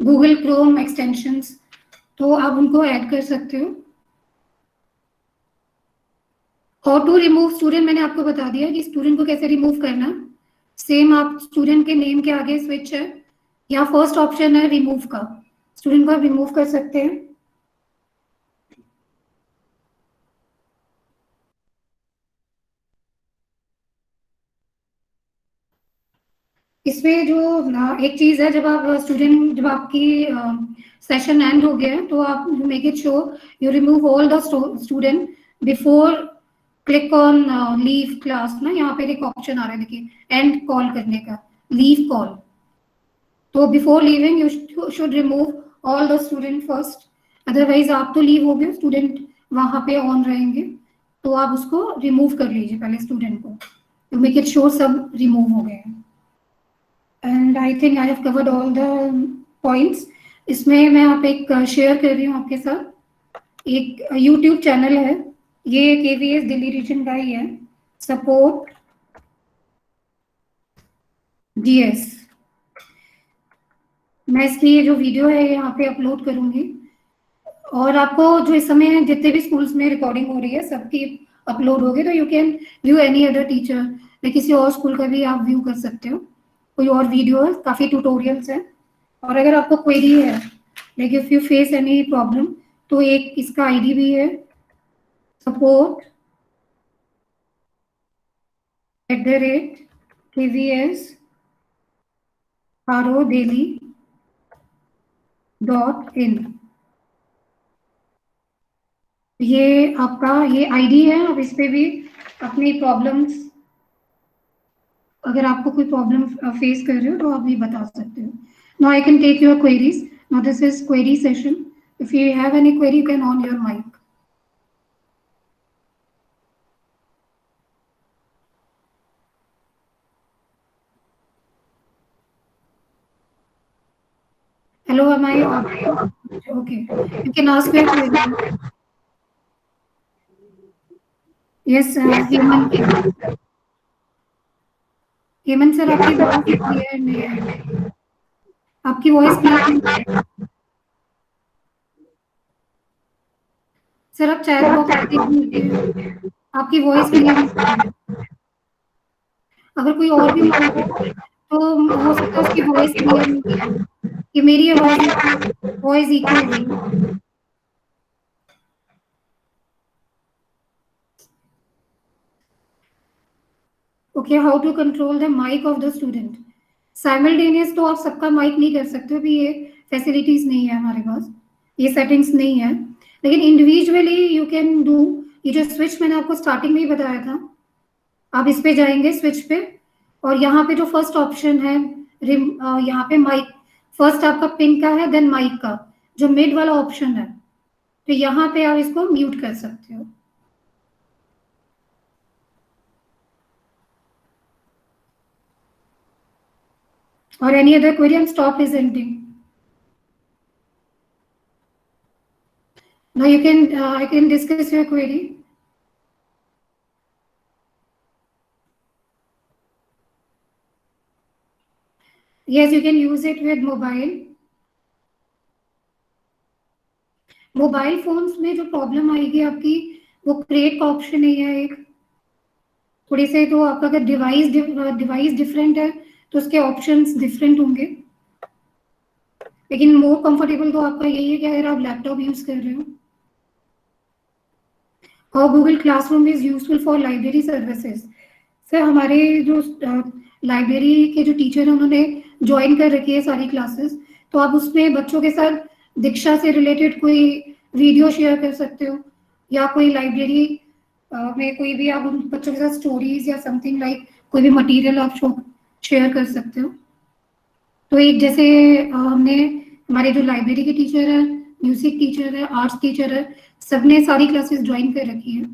Google Chrome extensions, तो आप उनको ऐड कर सकते हो। हाउ टू रिमूव स्टूडेंट मैंने आपको बता दिया कि स्टूडेंट को कैसे रिमूव करना। सेम आप स्टूडेंट के नेम के आगे स्विच है, या फर्स्ट ऑप्शन है रिमूव का, स्टूडेंट को आप रिमूव कर सकते हैं। इसमें जो एक चीज है, जब आपकी सेशन एंड हो गया है, तो आप make it sure you remove all the student before click on leave class ना। यहाँ पे एक ऑप्शन आ रहा है देखिए, एंड कॉल करने का, लीव कॉल। तो before leaving you should remove all the student first, otherwise आप तो लीव हो गए, स्टूडेंट वहां पे ऑन रहेंगे, तो आप उसको रिमूव कर लीजिए पहले स्टूडेंट को, तो मेक इट श्योर सब रिमूव हो गए हैं। And I think I have covered all the points. इसमें मैं आप एक शेयर कर रही हूँ आपके साथ, एक यूट्यूब चैनल है, ये KVS दिल्ली रीजन का ही है, सपोर्ट DS। मैं इसकी ये जो वीडियो है यहाँ पे अपलोड करूंगी, और आपको जो इस समय जितने भी स्कूल्स में रिकॉर्डिंग हो रही है सबकी अपलोड होगी, तो you can view any other teacher या किसी और स्कूल का भी आप व्यू कर सकते हो। कोई और वीडियो है, काफ़ी ट्यूटोरियल्स हैं। और अगर आपको क्वेरी है, like if you face any problem, तो एक इसका ID भी है, support@kvsROdaily.in। ये आपका ये ID है, आप इस पे भी अपनी प्रॉब्लम्स, अगर आपको कोई प्रॉब्लम फेस कर रहे हो तो आप भी बता सकते हो। Now I can take your queries. Now this is query session. If you have any query you can on your mic. Hello, am I okay? You can ask your query. Yes Hemant, Hemant sir आपकी voice clear नहीं है, आपकी voice clear नहीं है sir, आप chat box में देखिए, आपकी वॉइस क्लियर नहीं है। अगर कोई और भी मान लो तो हो सकता है उसकी वॉइस क्लियर नहीं है, कि मेरी आवाज वॉइस इको हो रही है। Okay, how to control the mic of the student. Simultaneous तो आप सबका माइक नहीं कर सकते, अभी ये फैसिलिटीज नहीं है हमारे पास, ये सेटिंग्स नहीं है, लेकिन इंडिविजुअली यू कैन डू। ये जो स्विच मैंने आपको स्टार्टिंग में ही बताया था, आप इस पे जाएंगे स्विच पे, और यहाँ पे जो फर्स्ट ऑप्शन है यहाँ पे माइक, फर्स्ट आपका पिन का है, देन माइक का जो मिड वाला ऑप्शन है, तो यहाँ पे आप इसको म्यूट कर सकते हो। और any other query, and stop presenting. Now you can I can discuss your query. Yes, you can use it with mobile. Mobile phones में जो प्रॉब्लम आएगी आपकी, वो क्रिएट का ऑप्शन नहीं है एक, थोड़ी से तो आपका अगर डिवाइस डिफरेंट है तो उसके ऑप्शंस डिफरेंट होंगे, लेकिन मोर कंफर्टेबल तो आपका यही है कि अगर आप लैपटॉप यूज कर रहे हो। और Google classroom is useful for library services. Sir हमारे जो लाइब्रेरी के जो टीचर हैं उन्होंने ज्वाइन कर रखी है सारी क्लासेस, तो आप उसमें बच्चों के साथ दीक्षा से रिलेटेड कोई वीडियो शेयर कर सकते हो, या कोई लाइब्रेरी में कोई भी आप उन बच्चों के साथ स्टोरीज या समथिंग लाइक कोई भी मटेरियल आप शेयर कर सकते हो। तो एक जैसे हमने हमारे जो लाइब्रेरी के टीचर है, म्यूजिक टीचर है, आर्ट्स टीचर है, सबने सारी क्लासेस ज्वाइन कर रखी है।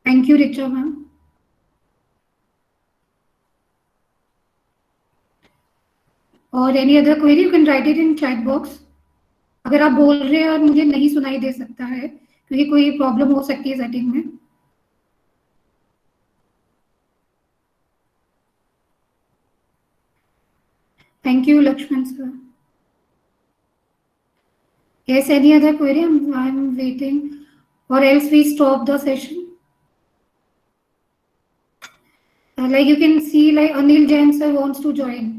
Thank you Richa ma'am. और any other query you can write it in chat box. अगर आप बोल रहे हैं और मुझे नहीं सुनाई दे सकता है क्योंकि कोई प्रॉब्लम हो सकती है सेटिंग में। Thank you Lakshman sir. Yes, any other query? I'm waiting, or else we stop the session. Like you can see, like Anil Jain sir wants to join,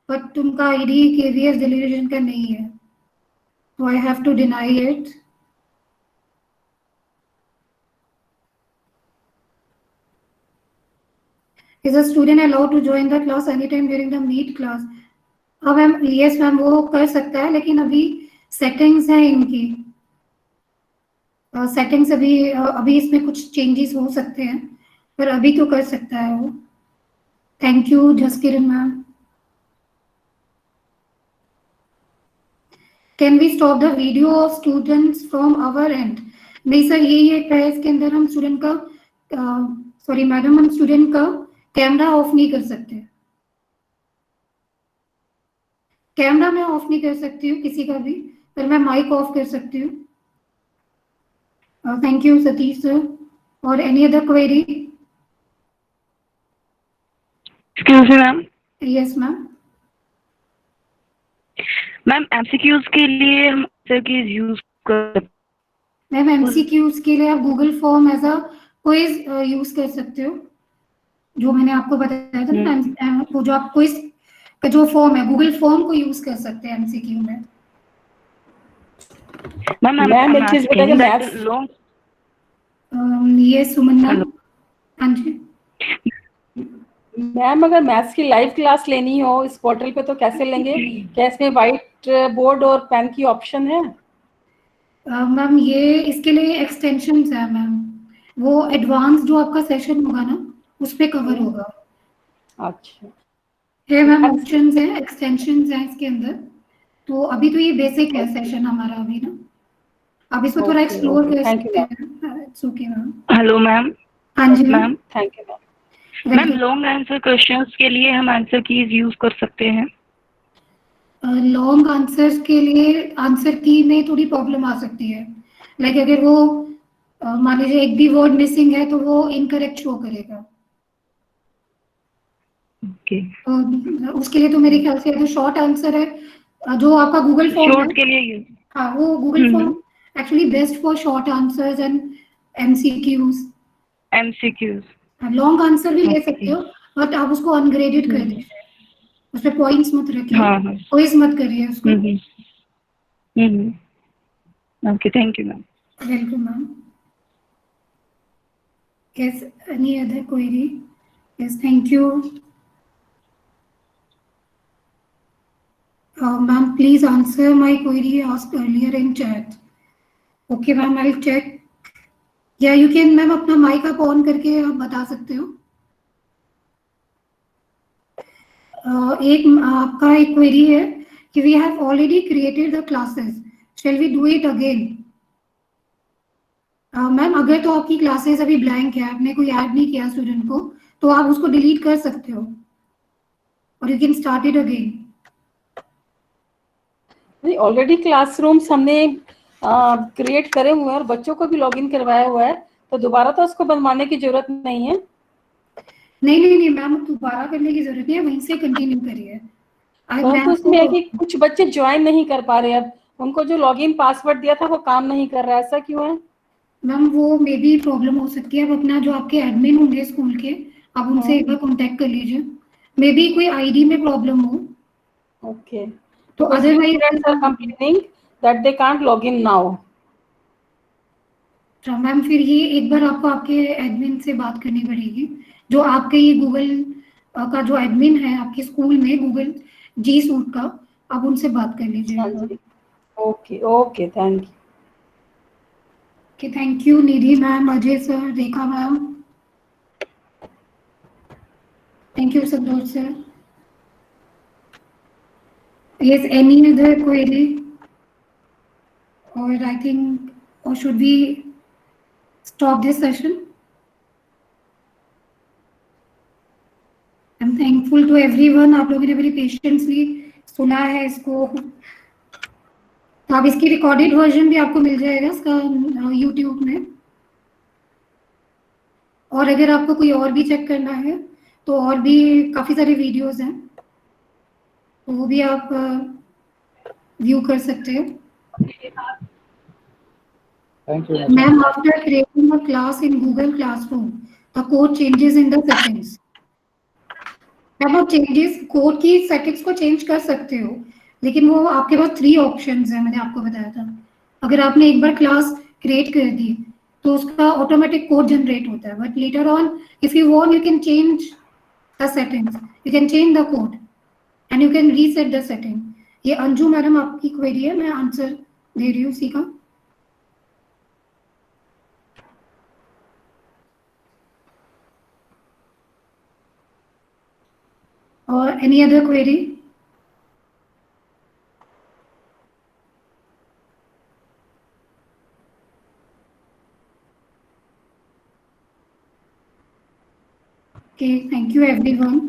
but तुमका ID KVS Delhi region का नहीं है, so I have to deny it. Is a student allowed to join the class anytime during the meet class? अब ma'am yes ma'am वो कर सकता है, लेकिन अभी सेटिंग्स हैं इनकी, सेटिंग्स अभी इसमें कुछ चेंजेस हो सकते हैं, पर अभी तो कर सकता है वो। Thank you Jaskiran ma'am. Can we stop the video of students from our end? नहीं सर, यही एक है, इसके अंदर हम स्टूडेंट का सॉरी मैडम, हम स्टूडेंट का कैमरा ऑफ नहीं कर सकते, कैमरा मैं ऑफ नहीं कर सकती हूँ किसी का भी, पर मैं माइक ऑफ कर सकती हूँ। Thank you Satish sir. और any other query? Excuse me ma'am. Yes ma'am. Ma'am MCQs के लिए हम आंसर कीज यूज कर, मैम एमसीक्यूज के लिए आप Google form as a quiz use कर सकते हो, जो मैंने आपको बताया था ना, वो जो आप क्विज का जो फॉर्म है, गूगल फॉर्म को यूज कर सकते हैं एमसीक्यू में। मैम एक चीज बताइए, मैथ्स ये सुमन्ना। हाँ जी मैम, अगर मैथ्स की लाइव क्लास लेनी हो इस पोर्टल पे तो कैसे लेंगे? क्या इसमें व्हाइट बोर्ड और पेन की ऑप्शन है? मैम ये इसके लिए एक्सटेंशंस है मैम, वो एडवांस जो आपका सेशन होगा ना उस पे कवर होगा। अच्छा है मैम, ऑप्शंस है, एक्सटेंशंस है इसके अंदर, तो अभी तो ये बेसिक है सेशन हमारा अभी ना, आप इसको थोड़ा एक्सप्लोर कर सकते हैं। It's okay ma'am. Hello ma'am. हाँ जी ma'am thank you ma'am. Ma'am long answer questions के लिए हम आंसर कीज यूज कर सकते हैं? लॉन्ग आंसर्स के लिए आंसर की में थोड़ी प्रॉब्लम आ सकती है, लाइक अगर वो मान लीजिए एक भी वर्ड मिसिंग है तो वो इनकरेक्ट शो करेगा। ओके, उसके लिए तो मेरे ख्याल से जो शॉर्ट आंसर है, जो आपका गूगल फॉर्म है, शॉर्ट के लिए यूज। हाँ वो Google form actually best for short answers and MCQs. MCQs. Long answer भी ले सकते ओके। हो, बट आप उसको अनग्रेडेड कर दीजिए, उसमें पॉइंट्स मत रखिए, हाँ हाँ। क्विज मत करिए उसको। Okay, thank you ma'am. Welcome ma'am. Yes, any other query? Yes, thank you. Ma'am, please answer my query asked earlier in chat. Okay, ma'am, I'll check. Yeah, you can, ma'am अपना mic आप on करके आप बता सकते हो। एक आपका एक क्वेरी है कि we have already created the classes, shall we do it again? Ma'am अगर तो आपकी क्लासेस अभी ब्लैंक है, आपने कोई ऐड नहीं किया स्टूडेंट को, तो आप उसको डिलीट कर सकते हो और you can start it again. नहीं, ऑलरेडी क्लासरूम्स हमने क्रिएट करे हुए हैं और बच्चों को भी लॉगिन करवाया हुआ है, तो दोबारा तो उसको बनवाने की जरूरत नहीं है। नहीं नहीं नहीं मैम, दोबारा करने की जरूरत नहीं है, वहीं से कंटिन्यू करिए। तो उसमें है कि कुछ बच्चे ज्वाइन नहीं कर पा रहे हैं, अब उनको जो लॉगिन पासवर्ड दिया था वो काम नहीं कर रहा है, ऐसा क्यों है? मैम वो मे बी प्रॉब्लम हो सकती है, अब अपना जो आपके एडमिन होंगे स्कूल के, आप उनसे एक बार कांटेक्ट कर लीजिए, मे बी कोई आईडी में प्रॉब्लम हो। ओके, तो otherwise students are complaining that they can't log in now. Ma'am फिर ये एक बार आपको आपके एडमिन से बात करनी पड़ेगी, जो आपके ये गूगल का जो एडमिन है आपके स्कूल में, गूगल जी सूट का, आप उनसे बात कर लीजिए। Okay okay, thank you. Okay, thank you, Nidhi ma'am, Ajay sir, Rekha ma'am. Thank you, Santosh sir. Yes, any other query? Or I think, or should we stop this session? I'm thankful to everyone. आप लोगों ने बड़ी patiently सुना है इसको, तो अब इसकी रिकॉर्डेड वर्जन भी आपको मिल जाएगा इसका यूट्यूब में। और अगर आपको कोई और भी चेक करना है तो और भी काफ़ी सारे वीडियोस हैं, तो वो भी आप व्यू कर सकते हैं। Thank you. Ma'am, after creating a class in Google Classroom, the code changes in the settings. Ma'am आप चेंजेस कोड की सेटिंग्स को चेंज कर सकते हो, लेकिन वो आपके पास 3 ऑप्शंस हैं, मैंने आपको बताया था। अगर आपने एक बार क्लास क्रिएट कर दी तो उसका ऑटोमेटिक कोड जनरेट होता है, but later on if you want you can change the settings, you can change the code and you can reset the setting. ये अंजू मैडम आपकी क्वेरी है, मैं आंसर दे रही हूँ उसी का। Or any other query? Okay, thank you everyone.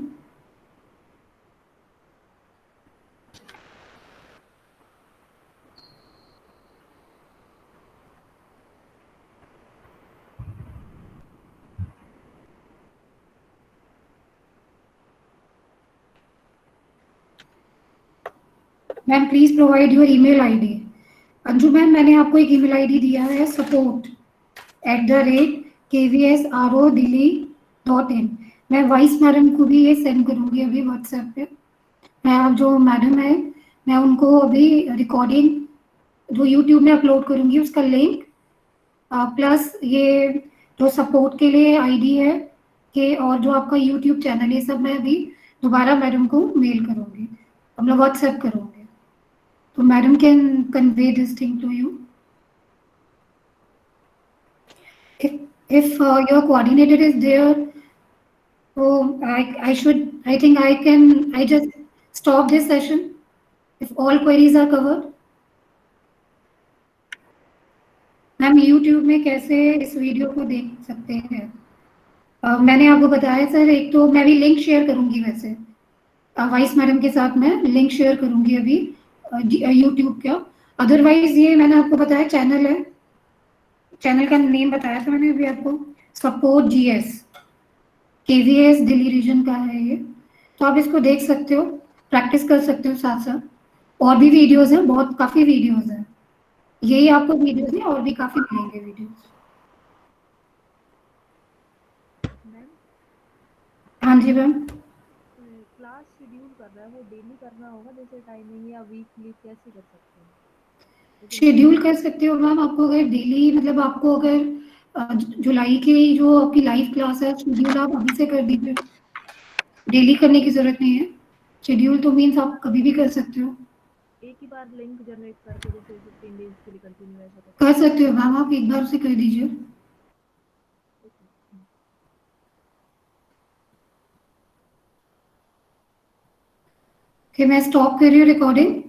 Ma'am please provide your email ID. Anju ma'am मैंने आपको एक ईमेल आईडी दिया है, support@kvsrodilly.in। मैं वाइस मैडम को भी ये सेंड करूंगी अभी व्हाट्सएप पे। मैं अब जो मैडम है मैं उनको अभी रिकॉर्डिंग जो यूट्यूब में अपलोड करूंगी उसका लिंक प्लस ये जो सपोर्ट के लिए आईडी है कि और जो आपका यूट्यूब चैनल, ये सब मैं अभी दोबारा मैडम को मेल करूंगी, हम लोग व्हाट्सएप करूंगे, तो madam can convey this thing to you. If your coordinator is there, so I just stop this session if all queries are covered. Ma'am YouTube में कैसे इस वीडियो को देख सकते हैं? मैंने आपको बताया सर, एक तो मैं भी लिंक शेयर करूंगी, वैसे वाइस मैडम के साथ मैं लिंक शेयर करूंगी अभी यूट्यूब का। अदरवाइज ये मैंने आपको बताया चैनल है, चैनल का नेम बताया था मैंने अभी आपको, support GS, KVS Delhi region का है ये। तो आप इसको देख सकते हो, प्रैक्टिस कर सकते हो साथ साथ। और भी वीडियोस हैं, बहुत काफी वीडियोस हैं, यही आपको वीडियोस नहीं और भी काफी मिलेंगे वीडियोस। मैम हाँ जी मैम। क्लास शेड्यूल कर रहा है, वो डेली करना होगा जैसे टाइमिंग, या वीकली कैसे कर सकते हैं? शेड्यूल कर सकते हो मैम, आपको अगर डेली मतलब आपको अगर जुलाई की जो आपकी लाइव क्लास है, शेड्यूल आप अभी से कर दीजिए, डेली करने की जरूरत नहीं है। शेड्यूल तो मीन्स आप कभी भी कर सकते हो। एक ही बार लिंक जनरेट करके जैसे 15 डेज के लिए कंटिन्यू ऐसा कर सकते हो मैम, आप एक बार से कर दीजिए। कि मैं स्टॉप कर रही हूँ रिकॉर्डिंग।